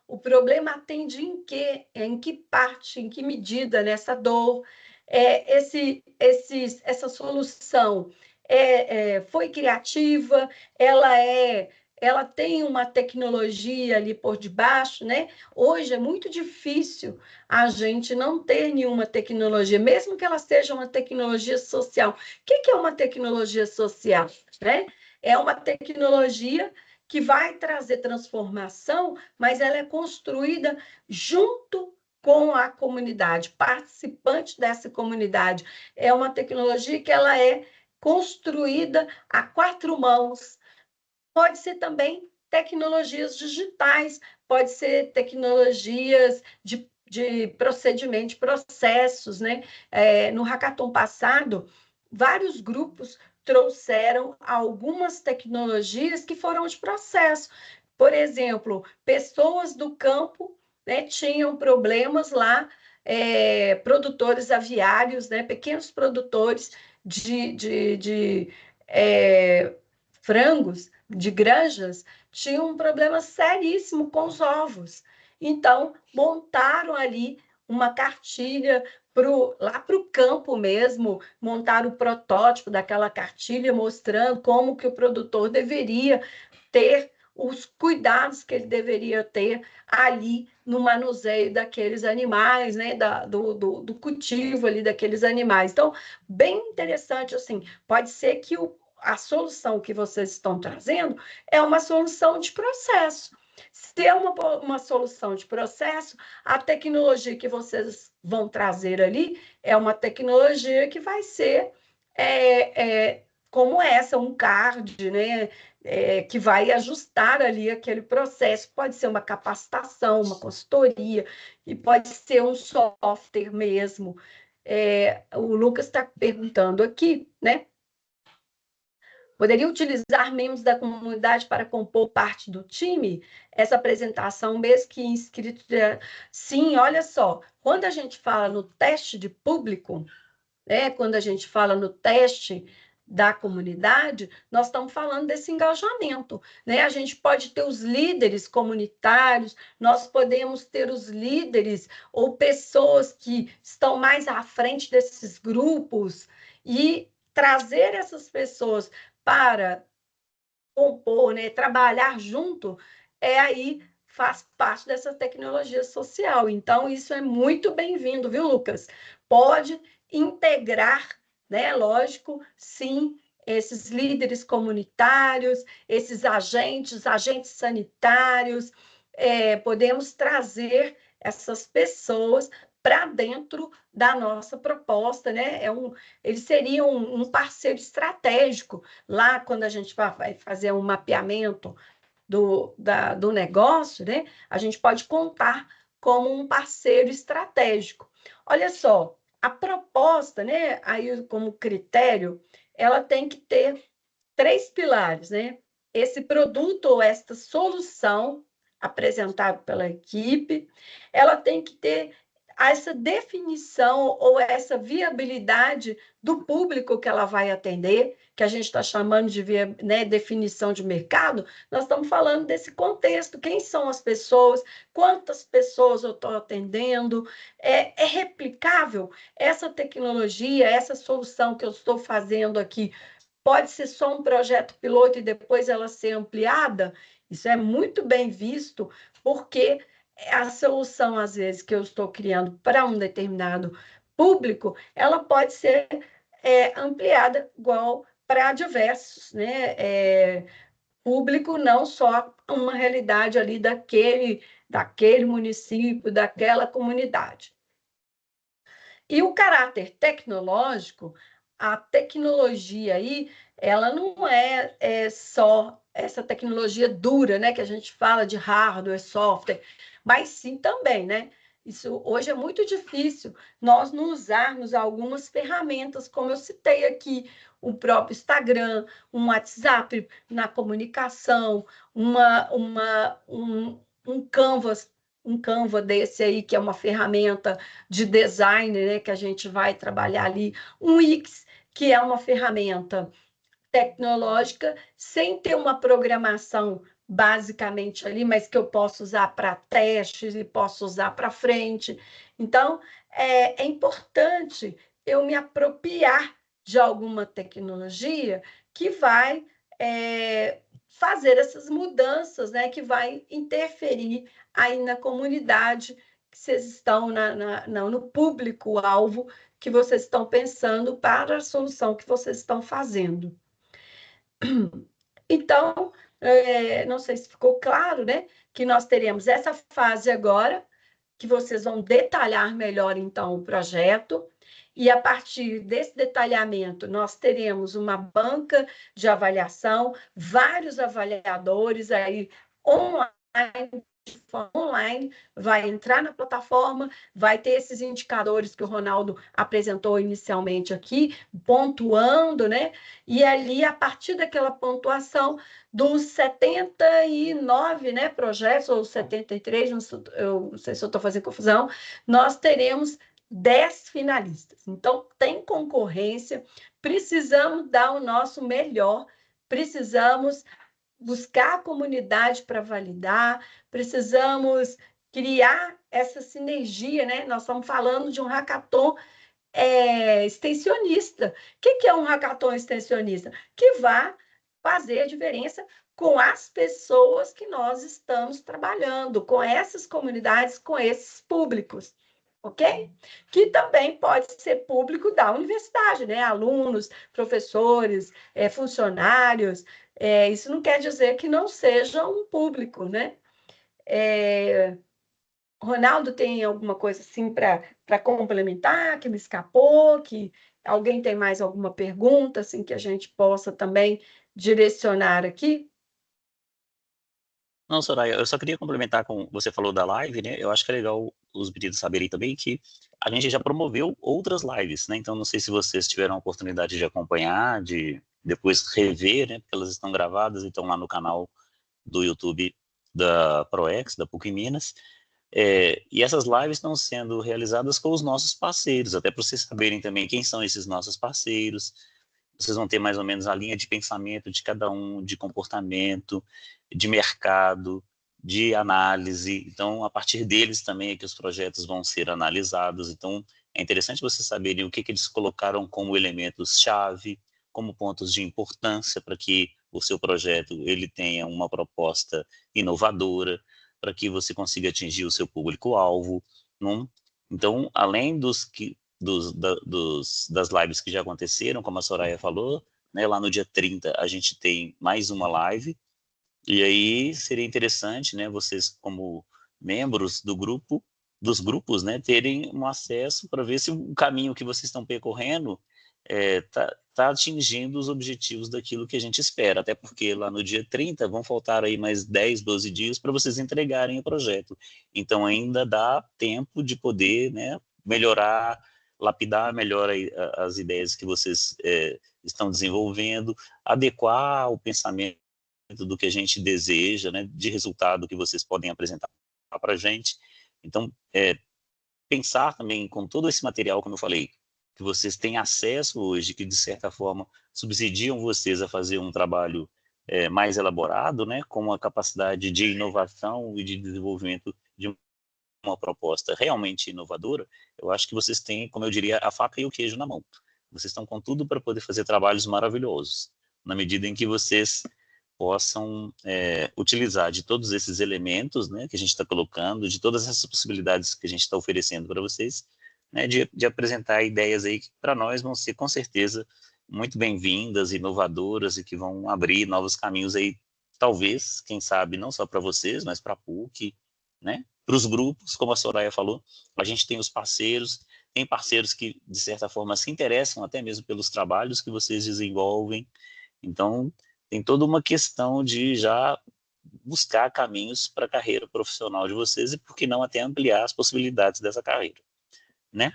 atende em quê? Em que parte, em que medida nessa dor? Essa solução foi criativa, ela tem uma tecnologia ali por debaixo, né? Hoje é muito difícil a gente não ter nenhuma tecnologia, mesmo que ela seja uma tecnologia social. O que é uma tecnologia social? Né? É uma tecnologia que vai trazer transformação, mas ela é construída junto com a comunidade, participante dessa comunidade. É uma tecnologia que ela é construída a quatro mãos. Pode ser também tecnologias digitais, pode ser tecnologias de procedimento, de processos, né? No hackathon passado, vários grupos trouxeram algumas tecnologias que foram de processo. Por exemplo, pessoas do campo, né, tinham problemas lá, produtores aviários, né, pequenos produtores de frangos, de granjas, tinham um problema seríssimo com os ovos. Então, montaram ali uma cartilha lá para o campo mesmo, montaram o protótipo daquela cartilha, mostrando como que o produtor deveria ter os cuidados que ele deveria ter ali no manuseio daqueles animais, né, do cultivo ali daqueles animais. Então, bem interessante, assim, pode ser que a solução que vocês estão trazendo é uma solução de processo. Se é uma solução de processo, a tecnologia que vocês vão trazer ali é uma tecnologia que vai ser como essa, um card, né? Que vai ajustar ali aquele processo. Pode ser uma capacitação, uma consultoria, e pode ser um software mesmo. O Lucas está perguntando aqui, né? Poderia utilizar membros da comunidade para compor parte do time? Essa apresentação, mesmo que inscrito... Sim, olha só, quando a gente fala no teste de público, né, quando a gente fala no teste da comunidade, nós estamos falando desse engajamento, né? A gente pode ter os líderes comunitários, nós podemos ter os líderes ou pessoas que estão mais à frente desses grupos e trazer essas pessoas para compor, né, trabalhar junto, aí faz parte dessa tecnologia social. Então, isso é muito bem-vindo, viu, Lucas? Pode integrar, né, lógico, sim, esses líderes comunitários, esses agentes sanitários, podemos trazer essas pessoas para dentro da nossa proposta, né? Eles seriam um parceiro estratégico lá quando a gente vai fazer um mapeamento do negócio, né? A gente pode contar como um parceiro estratégico. Olha só, a proposta, né? Aí como critério, ela tem que ter 3 pilares, né? Esse produto ou esta solução apresentada pela equipe, ela tem que ter essa definição ou essa viabilidade do público que ela vai atender, que a gente está chamando de definição de mercado. Nós estamos falando desse contexto, quem são as pessoas, quantas pessoas eu estou atendendo, é replicável essa tecnologia, essa solução que eu estou fazendo aqui, pode ser só um projeto piloto e depois ela ser ampliada? Isso é muito bem visto, porque a solução, às vezes, que eu estou criando para um determinado público, ela pode ser ampliada igual para diversos, né? Público, não só uma realidade ali daquele município, daquela comunidade. E o caráter tecnológico, a tecnologia aí, ela não é só essa tecnologia dura, né, que a gente fala de hardware, software, mas sim também, né? Isso hoje é muito difícil nós não usarmos algumas ferramentas, como eu citei aqui, o próprio Instagram, um WhatsApp na comunicação, um Canvas, um Canva desse aí, que é uma ferramenta de design, né, que a gente vai trabalhar ali, um Wix, que é uma ferramenta tecnológica, sem ter uma programação basicamente ali, mas que eu posso usar para testes e posso usar para frente. Então, é importante eu me apropriar de alguma tecnologia que vai fazer essas mudanças, né, que vai interferir aí na comunidade que vocês estão no público-alvo que vocês estão pensando para a solução que vocês estão fazendo. Então, não sei se ficou claro, né, que nós teremos essa fase agora, que vocês vão detalhar melhor, então, o projeto, e a partir desse detalhamento, nós teremos uma banca de avaliação, vários avaliadores aí online, vai entrar na plataforma, vai ter esses indicadores que o Ronaldo apresentou inicialmente aqui, pontuando, né? E ali, a partir daquela pontuação, dos 79, né, projetos, ou 73, eu não sei se eu estou fazendo confusão, nós teremos 10 finalistas. Então, tem concorrência, precisamos dar o nosso melhor, precisamos buscar a comunidade para validar, precisamos criar essa sinergia, né? Nós estamos falando de um hackathon extensionista. O que é um hackathon extensionista? Que vai fazer a diferença com as pessoas que nós estamos trabalhando, com essas comunidades, com esses públicos. Ok? Que também pode ser público da universidade, né? Alunos, professores, funcionários. Isso não quer dizer que não seja um público, né? Ronaldo, tem alguma coisa assim para complementar, que me escapou, que alguém tem mais alguma pergunta assim que a gente possa também direcionar aqui? Não, Soraya, eu só queria complementar com você falou da live, né? Eu acho que é legal os meninos saberem também que a gente já promoveu outras lives, né? Então, não sei se vocês tiveram a oportunidade de acompanhar, de depois rever, né? Porque elas estão gravadas e estão lá no canal do YouTube da ProEx, da PUC Minas. E essas lives estão sendo realizadas com os nossos parceiros, até para vocês saberem também quem são esses nossos parceiros. Vocês vão ter mais ou menos a linha de pensamento de cada um, de comportamento, de mercado, de análise. Então, a partir deles também é que os projetos vão ser analisados. Então, é interessante vocês saberem o que eles colocaram como elementos-chave, como pontos de importância para que o seu projeto ele tenha uma proposta inovadora, para que você consiga atingir o seu público-alvo. Então, além das lives que já aconteceram, como a Soraya falou, né, lá no dia 30 a gente tem mais uma live, e aí seria interessante, né, vocês como membros dos grupos, né, terem um acesso para ver se o caminho que vocês estão percorrendo tá atingindo os objetivos daquilo que a gente espera, até porque lá no dia 30 vão faltar aí mais 10, 12 dias para vocês entregarem o projeto. Então ainda dá tempo de poder, né, melhorar, lapidar melhor as ideias que vocês estão desenvolvendo, adequar o pensamento do que a gente deseja, né, de resultado que vocês podem apresentar para a gente. Então, pensar também com todo esse material, como eu falei, que vocês têm acesso hoje, que de certa forma subsidiam vocês a fazer um trabalho mais elaborado, né, com uma capacidade de inovação e de desenvolvimento de uma proposta realmente inovadora. Eu acho que vocês têm, como eu diria, a faca e o queijo na mão. Vocês estão com tudo para poder fazer trabalhos maravilhosos, na medida em que vocês possam utilizar de todos esses elementos, né, que a gente está colocando, de todas essas possibilidades que a gente está oferecendo para vocês, né, de apresentar ideias aí que para nós vão ser com certeza muito bem-vindas, inovadoras e que vão abrir novos caminhos aí, talvez, quem sabe, não só para vocês, mas para a PUC né? Para os grupos, como a Soraya falou, a gente tem os parceiros, tem parceiros que, de certa forma, se interessam até mesmo pelos trabalhos que vocês desenvolvem. Então, tem toda uma questão de já buscar caminhos para a carreira profissional de vocês e, por que não, até ampliar as possibilidades dessa carreira, né?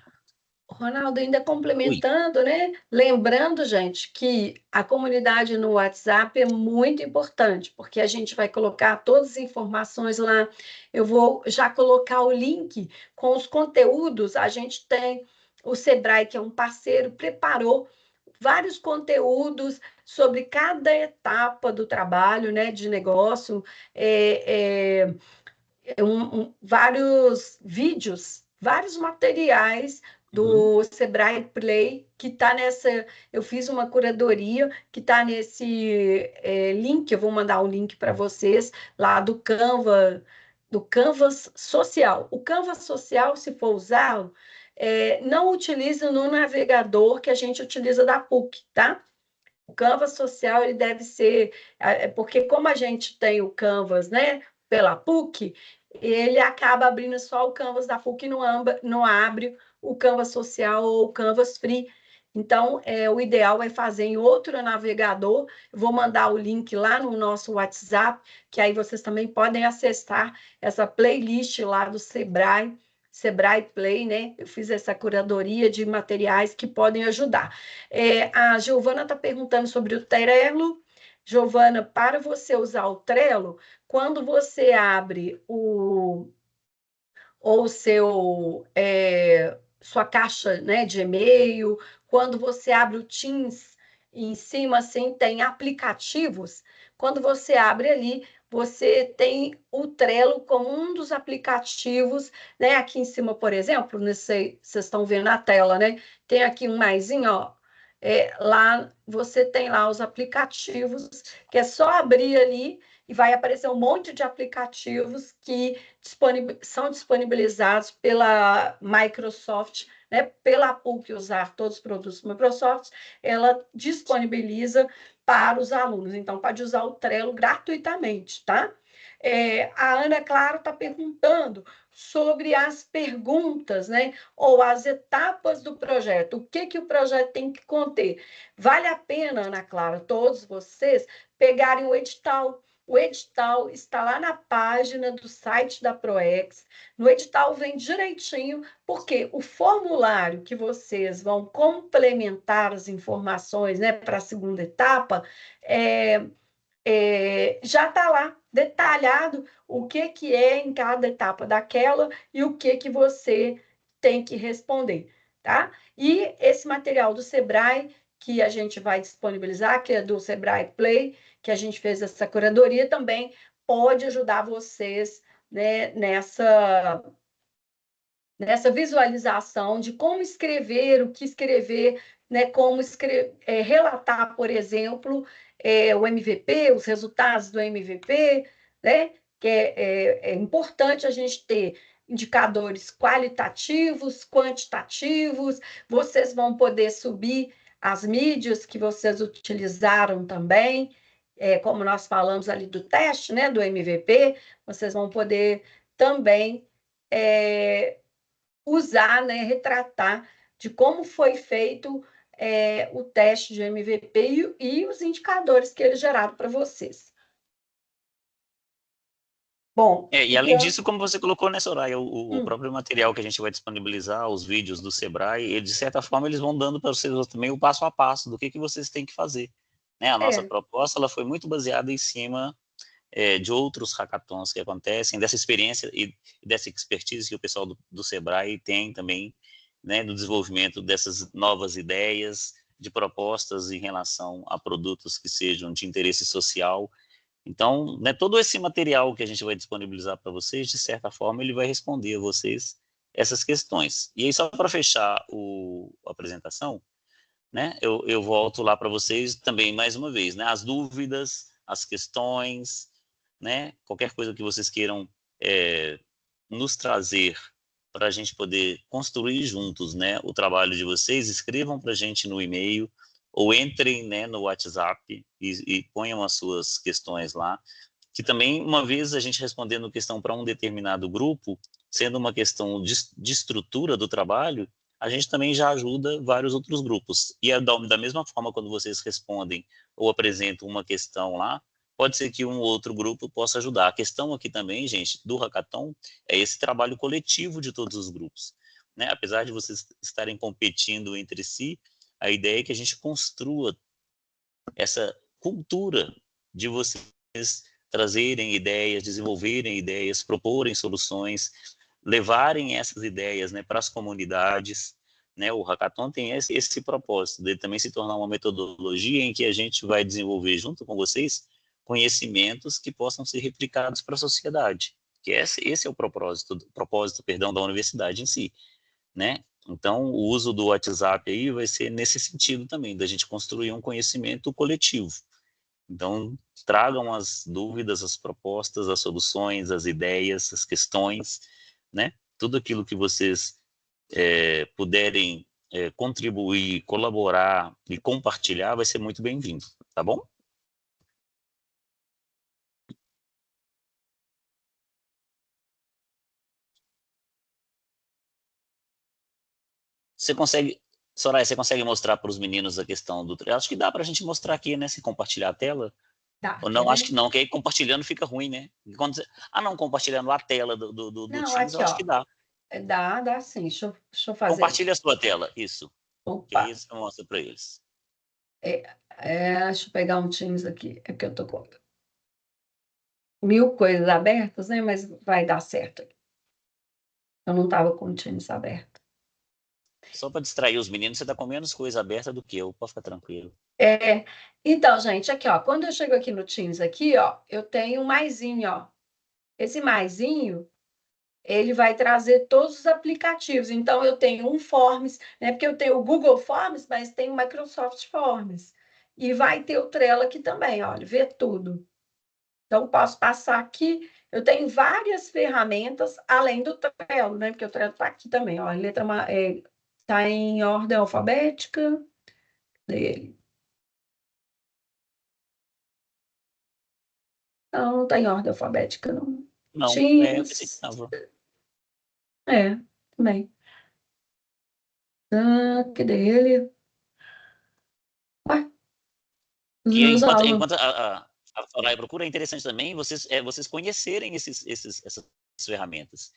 Ronaldo, ainda Oi. complementando, né? Lembrando, gente, que a comunidade no WhatsApp é muito importante, porque a gente vai colocar todas as informações lá. Eu vou já colocar o link com os conteúdos. A gente tem o Sebrae, que é um parceiro, preparou vários conteúdos sobre cada etapa do trabalho, né, de negócio, vários vídeos, vários materiais Uhum. do Sebrae Play, que está nessa. Eu fiz uma curadoria que está nesse link, eu vou mandar o link para vocês lá do Canva, do Canvas Social. O Canvas Social, se for usá-lo, não utilize no navegador que a gente utiliza da PUC, tá? O Canvas Social ele deve ser, porque como a gente tem o Canvas, né, pela PUC, ele acaba abrindo só o Canvas da PUC e não abre o Canvas Social ou o Canvas Free. Então, o ideal é fazer em outro navegador. Eu vou mandar o link lá no nosso WhatsApp, que aí vocês também podem acessar essa playlist lá do Sebrae Play, né? Eu fiz essa curadoria de materiais que podem ajudar. A Giovana está perguntando sobre o Trello. Giovana, para você usar o Trello, quando você abre o seu sua caixa, né, de e-mail, quando você abre o Teams, em cima assim tem aplicativos. Quando você abre ali, você tem o Trello como um dos aplicativos, né? Aqui em cima, por exemplo, vocês estão vendo na tela, né? Tem aqui um maisinho, ó. Lá você tem lá os aplicativos, que é só abrir ali e vai aparecer um monte de aplicativos que são disponibilizados pela Microsoft, né? Pela PUC usar todos os produtos Microsoft, ela disponibiliza para os alunos. Então, pode usar o Trello gratuitamente, tá? A Ana, claro, está perguntando sobre as perguntas, né? Ou as etapas do projeto. O que o projeto tem que conter? Vale a pena, Ana Clara, todos vocês pegarem o edital. O edital está lá na página do site da ProEx. No edital vem direitinho, porque o formulário que vocês vão complementar as informações, né, para a segunda etapa, já está lá detalhado o que é em cada etapa daquela e o que você tem que responder, tá? E esse material do Sebrae, que a gente vai disponibilizar, que é do Sebrae Play, que a gente fez essa curadoria, também pode ajudar vocês, né, nessa visualização de como escrever, o que escrever, né, como relatar, por exemplo, o MVP, os resultados do MVP, né, que é importante a gente ter indicadores qualitativos, quantitativos, vocês vão poder subir as mídias que vocês utilizaram também, como nós falamos ali do teste, né, do MVP, vocês vão poder também usar, né, retratar de como foi feito o teste de MVP e os indicadores que eles geraram para vocês. Bom, E além disso, como você colocou, né, Soraya, o próprio material que a gente vai disponibilizar, os vídeos do Sebrae, ele, de certa forma, eles vão dando para vocês também o passo a passo do que vocês têm que fazer. Né? A nossa proposta ela foi muito baseada em cima de outros hackathons que acontecem, dessa experiência e dessa expertise que o pessoal do Sebrae tem também, né, do desenvolvimento dessas novas ideias, de propostas em relação a produtos que sejam de interesse social. Então, né, todo esse material que a gente vai disponibilizar para vocês, de certa forma, ele vai responder a vocês essas questões. E aí, só para fechar a apresentação, né, eu volto lá para vocês também mais uma vez, né, as dúvidas, as questões, né, qualquer coisa que vocês queiram nos trazer para a gente poder construir juntos, né, o trabalho de vocês, escrevam para a gente no e-mail ou entrem, né, no WhatsApp e ponham as suas questões lá, que também, uma vez a gente respondendo questão para um determinado grupo, sendo uma questão de estrutura do trabalho, a gente também já ajuda vários outros grupos. E da mesma forma, quando vocês respondem ou apresentam uma questão lá, pode ser que um outro grupo possa ajudar. A questão aqui também, gente, do Hackathon, é esse trabalho coletivo de todos os grupos. Né? Apesar de vocês estarem competindo entre si, a ideia é que a gente construa essa cultura de vocês trazerem ideias, desenvolverem ideias, proporem soluções, levarem essas ideias, né, para as comunidades. Né? O Hackathon tem esse propósito de também se tornar uma metodologia em que a gente vai desenvolver junto com vocês conhecimentos que possam ser replicados para a sociedade. Que esse é o propósito, perdão, da universidade em si, né? Então, o uso do WhatsApp aí vai ser nesse sentido também, da gente construir um conhecimento coletivo. Então, tragam as dúvidas, as propostas, as soluções, as ideias, as questões, né? Tudo aquilo que vocês puderem contribuir, colaborar e compartilhar vai ser muito bem-vindo, tá bom? Você consegue, Soraya, você consegue mostrar para os meninos a questão do... Acho que dá para a gente mostrar aqui, né? Se compartilhar a tela. Tá, Ou quer não, acho ver? que não, que aí compartilhando fica ruim, né? Não, compartilhando a tela do Não, Teams, eu aqui, acho que ó. dá. Dá sim. Deixa eu fazer Compartilha a aqui. sua tela, isso. Que Opa. aí você mostra para eles. Deixa eu pegar um Teams aqui. É que eu tô com 1000 coisas abertas, né? Mas vai dar certo. Eu não estava com o Teams aberto. Só para distrair os meninos, você está com menos coisa aberta do que eu, pode ficar tranquilo. Então, gente, aqui, ó. Quando eu chego aqui no Teams, aqui, ó, eu tenho um maisinho, ó. Esse maisinho, ele vai trazer todos os aplicativos. Então, eu tenho um Forms, né? Porque eu tenho o Google Forms, mas tem o Microsoft Forms. E vai ter o Trello aqui também, olha, ver tudo. Então, posso passar aqui. Eu tenho várias ferramentas além do Trello, né? Porque o Trello está aqui também, ó. A letra está em ordem alfabética dele. Não está em ordem alfabética, não. Não, eu pensei que Teams. estava. Também. Cadê ele? Ué, os E meus alunos. enquanto a Soraya procura, é interessante também vocês conhecerem essas ferramentas.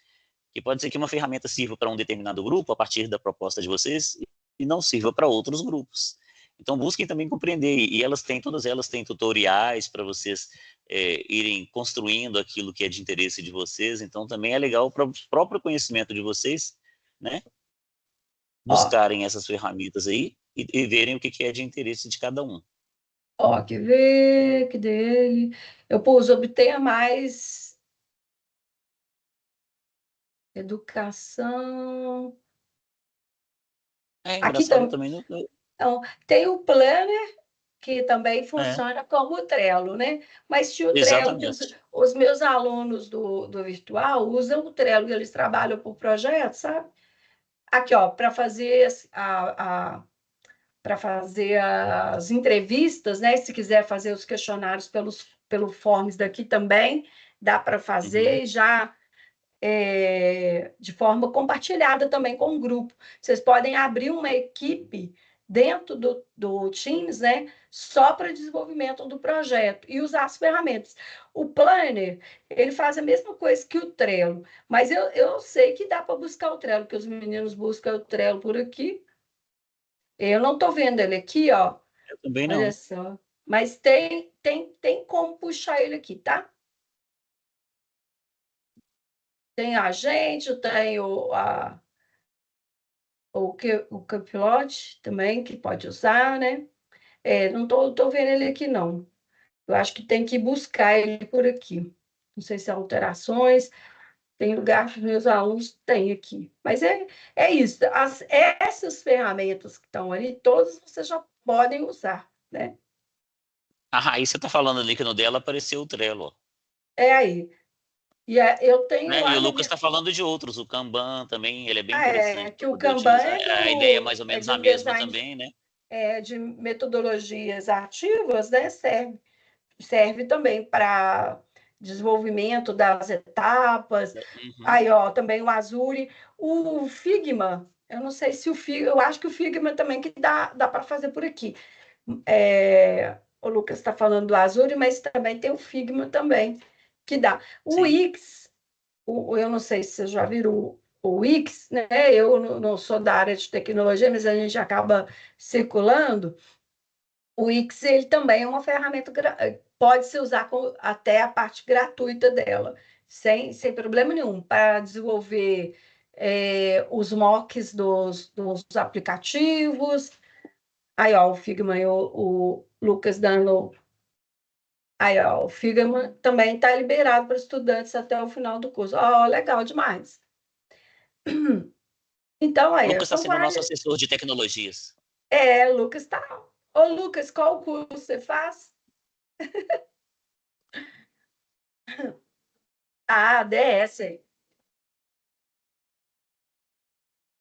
Que pode ser que uma ferramenta sirva para um determinado grupo, a partir da proposta de vocês, e não sirva para outros grupos. Então, busquem também compreender, e todas elas têm tutoriais para vocês irem construindo aquilo que é de interesse de vocês, então também é legal para o próprio conhecimento de vocês, né? Ó, Buscarem essas ferramentas aí e verem o que é de interesse de cada um. ó, quer ver? Cadê ele? Eu pus obter mais educação. É Aqui engraçado também. também. Então, tem o Planner, que também É, funciona como o Trello, né? Mas se o Trello, que os, exatamente. os meus alunos do virtual usam o Trello, e eles trabalham por projeto, sabe? Aqui, ó, para fazer para fazer as entrevistas, né? Se quiser fazer os questionários pelo Forms daqui também, dá para Uhum. fazer já de forma compartilhada também com o grupo. Vocês podem abrir uma equipe dentro do Teams, né? Só para desenvolvimento do projeto e usar as ferramentas. O Planner, ele faz a mesma coisa que o Trello, mas eu sei que dá para buscar o Trello, que os meninos buscam o Trello por aqui. Eu não estou vendo ele aqui, ó. Eu também Olha não. só. Mas tem como puxar ele aqui, tá? Tem a gente, tem o Capilote também, que pode usar, né? Não tô vendo ele aqui, não. Eu acho que tem que buscar ele por aqui. Não sei se é alterações, tem lugar que meus alunos têm aqui. Mas é isso. Essas ferramentas que estão ali, todas vocês já podem usar, né? Aí você está falando ali que no dela apareceu o Trello, ó. É aí. Eu tenho Né? E lá o na Lucas minha. está falando de outros, o Kanban também, ele é bem interessante Que para o poder Kanban utilizar. A ideia é mais ou é menos de a um mesma design também, né? de metodologias ativas, né? Serve também para desenvolvimento das etapas. Uhum. Aí, ó, também o Azure. O Figma, eu não sei se o Figma... Eu acho que o Figma também que dá para fazer por aqui. O Lucas está falando do Azure, mas também tem o Figma também, que dá. O Sim. Wix, eu não sei se vocês já viram o Wix, né? Eu não sou da área de tecnologia, mas a gente acaba circulando. O Wix, ele também é uma ferramenta, pode se usar até a parte gratuita dela, sem problema nenhum, para desenvolver os mocks dos aplicativos. Aí, ó, o Figma e o Lucas dando. Aí, ó, o Figma também está liberado para estudantes até o final do curso. Ó, legal demais. Então, O aí, Lucas está são sendo o nosso várias. assessor de tecnologias. Lucas tá. Ô, Lucas, qual curso você faz? Ah, DS.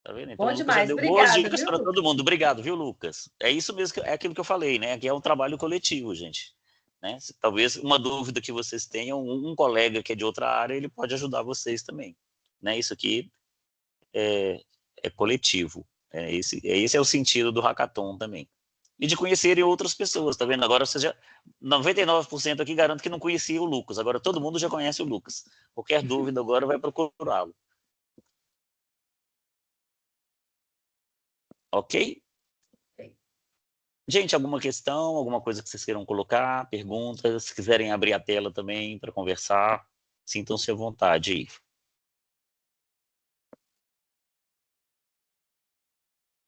Tá vendo? Então Bom o Lucas já demais. deu boas Obrigada, dicas viu, para Lucas? todo mundo. Obrigado, viu, Lucas? É isso mesmo, é aquilo que eu falei, né? Que é um trabalho coletivo, gente. Né? Talvez uma dúvida que vocês tenham, um colega que é de outra área, ele pode ajudar vocês também. Né? Isso aqui é coletivo. Esse é o sentido do hackathon também. E de conhecerem outras pessoas, tá vendo? Agora você já 99% aqui garanto que não conhecia o Lucas. Agora todo mundo já conhece o Lucas. Qualquer dúvida agora vai procurá-lo. Ok? Gente, alguma questão, alguma coisa que vocês queiram colocar, perguntas, se quiserem abrir a tela também para conversar, sintam-se à vontade aí.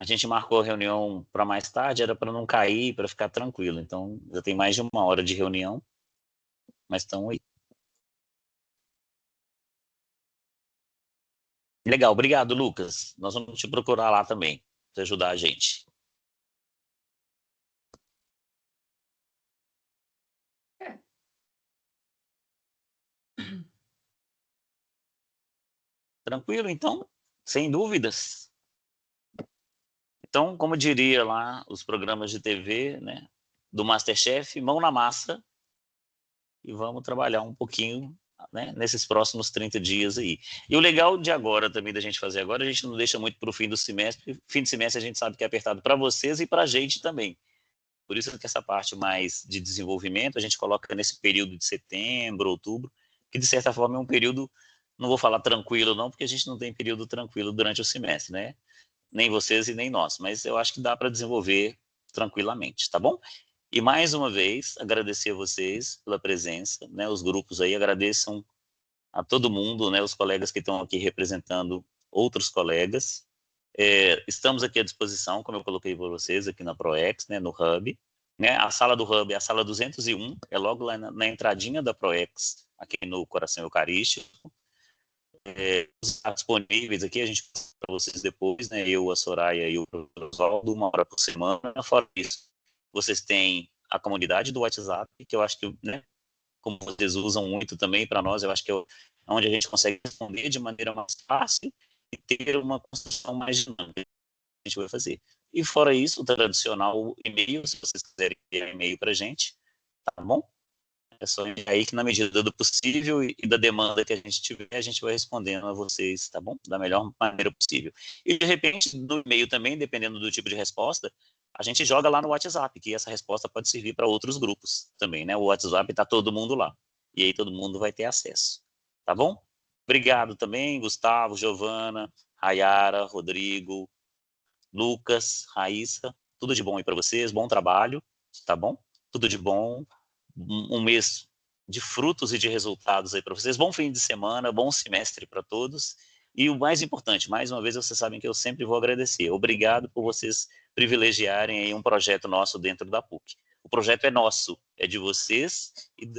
A gente marcou a reunião para mais tarde, era para não cair, para ficar tranquilo. Então, já tem mais de 1 hora de reunião, mas estão aí. Legal, obrigado, Lucas. Nós vamos te procurar lá também, para ajudar a gente. Tranquilo, então? Sem dúvidas. Então, como diria lá os programas de TV, né, do MasterChef, mão na massa e vamos trabalhar um pouquinho, né, nesses próximos 30 dias aí. E o legal de agora também, da gente fazer agora, a gente não deixa muito para o fim do semestre, fim de semestre a gente sabe que é apertado para vocês e para a gente também. Por isso que essa parte mais de desenvolvimento a gente coloca nesse período de setembro, outubro, que de certa forma é um período, não vou falar tranquilo não, porque a gente não tem período tranquilo durante o semestre, né? Nem vocês e nem nós, mas eu acho que dá para desenvolver tranquilamente, tá bom? E mais uma vez, agradecer a vocês pela presença, né? Os grupos aí agradeçam a todo mundo, né? Os colegas que estão aqui representando outros colegas. Estamos aqui à disposição, como eu coloquei para vocês aqui na ProEx, né? No Hub. Né? A sala do Hub é a sala 201, é logo lá na entradinha da ProEx, aqui no Coração Eucarístico. Disponíveis aqui, a gente passa para vocês depois, né? Eu, a Soraya e o professor Oswaldo, 1 hora por semana. Fora isso, vocês têm a comunidade do WhatsApp, que eu acho que, né, como vocês usam muito também para nós, eu acho que é onde a gente consegue responder de maneira mais fácil e ter uma construção mais dinâmica que a gente vai fazer. E fora isso, o tradicional e-mail, se vocês quiserem enviar e-mail para a gente, tá bom? É só aí que, na medida do possível e da demanda que a gente tiver, a gente vai respondendo a vocês, tá bom? Da melhor maneira possível. E, de repente, no e-mail também, dependendo do tipo de resposta, a gente joga lá no WhatsApp, que essa resposta pode servir para outros grupos também, né? O WhatsApp está todo mundo lá. E aí todo mundo vai ter acesso. Tá bom? Obrigado também, Gustavo, Giovana, Rayara, Rodrigo, Lucas, Raíssa. Tudo de bom aí para vocês, bom trabalho, tá bom? Tudo de bom. Um mês de frutos e de resultados aí para vocês. Bom fim de semana, bom semestre para todos. E o mais importante, mais uma vez, vocês sabem que eu sempre vou agradecer. Obrigado por vocês privilegiarem aí um projeto nosso dentro da PUC. O projeto é nosso, é de vocês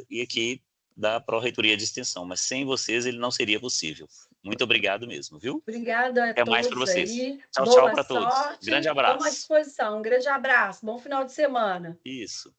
e aqui da Pró-Reitoria de Extensão, mas sem vocês ele não seria possível. Muito obrigado mesmo, viu? Obrigada a Até mais para todos vocês. aí. Tchau, tchau Boa para todos. sorte. Grande Estamos à abraço. disposição. Um grande abraço. Bom final de semana. Isso.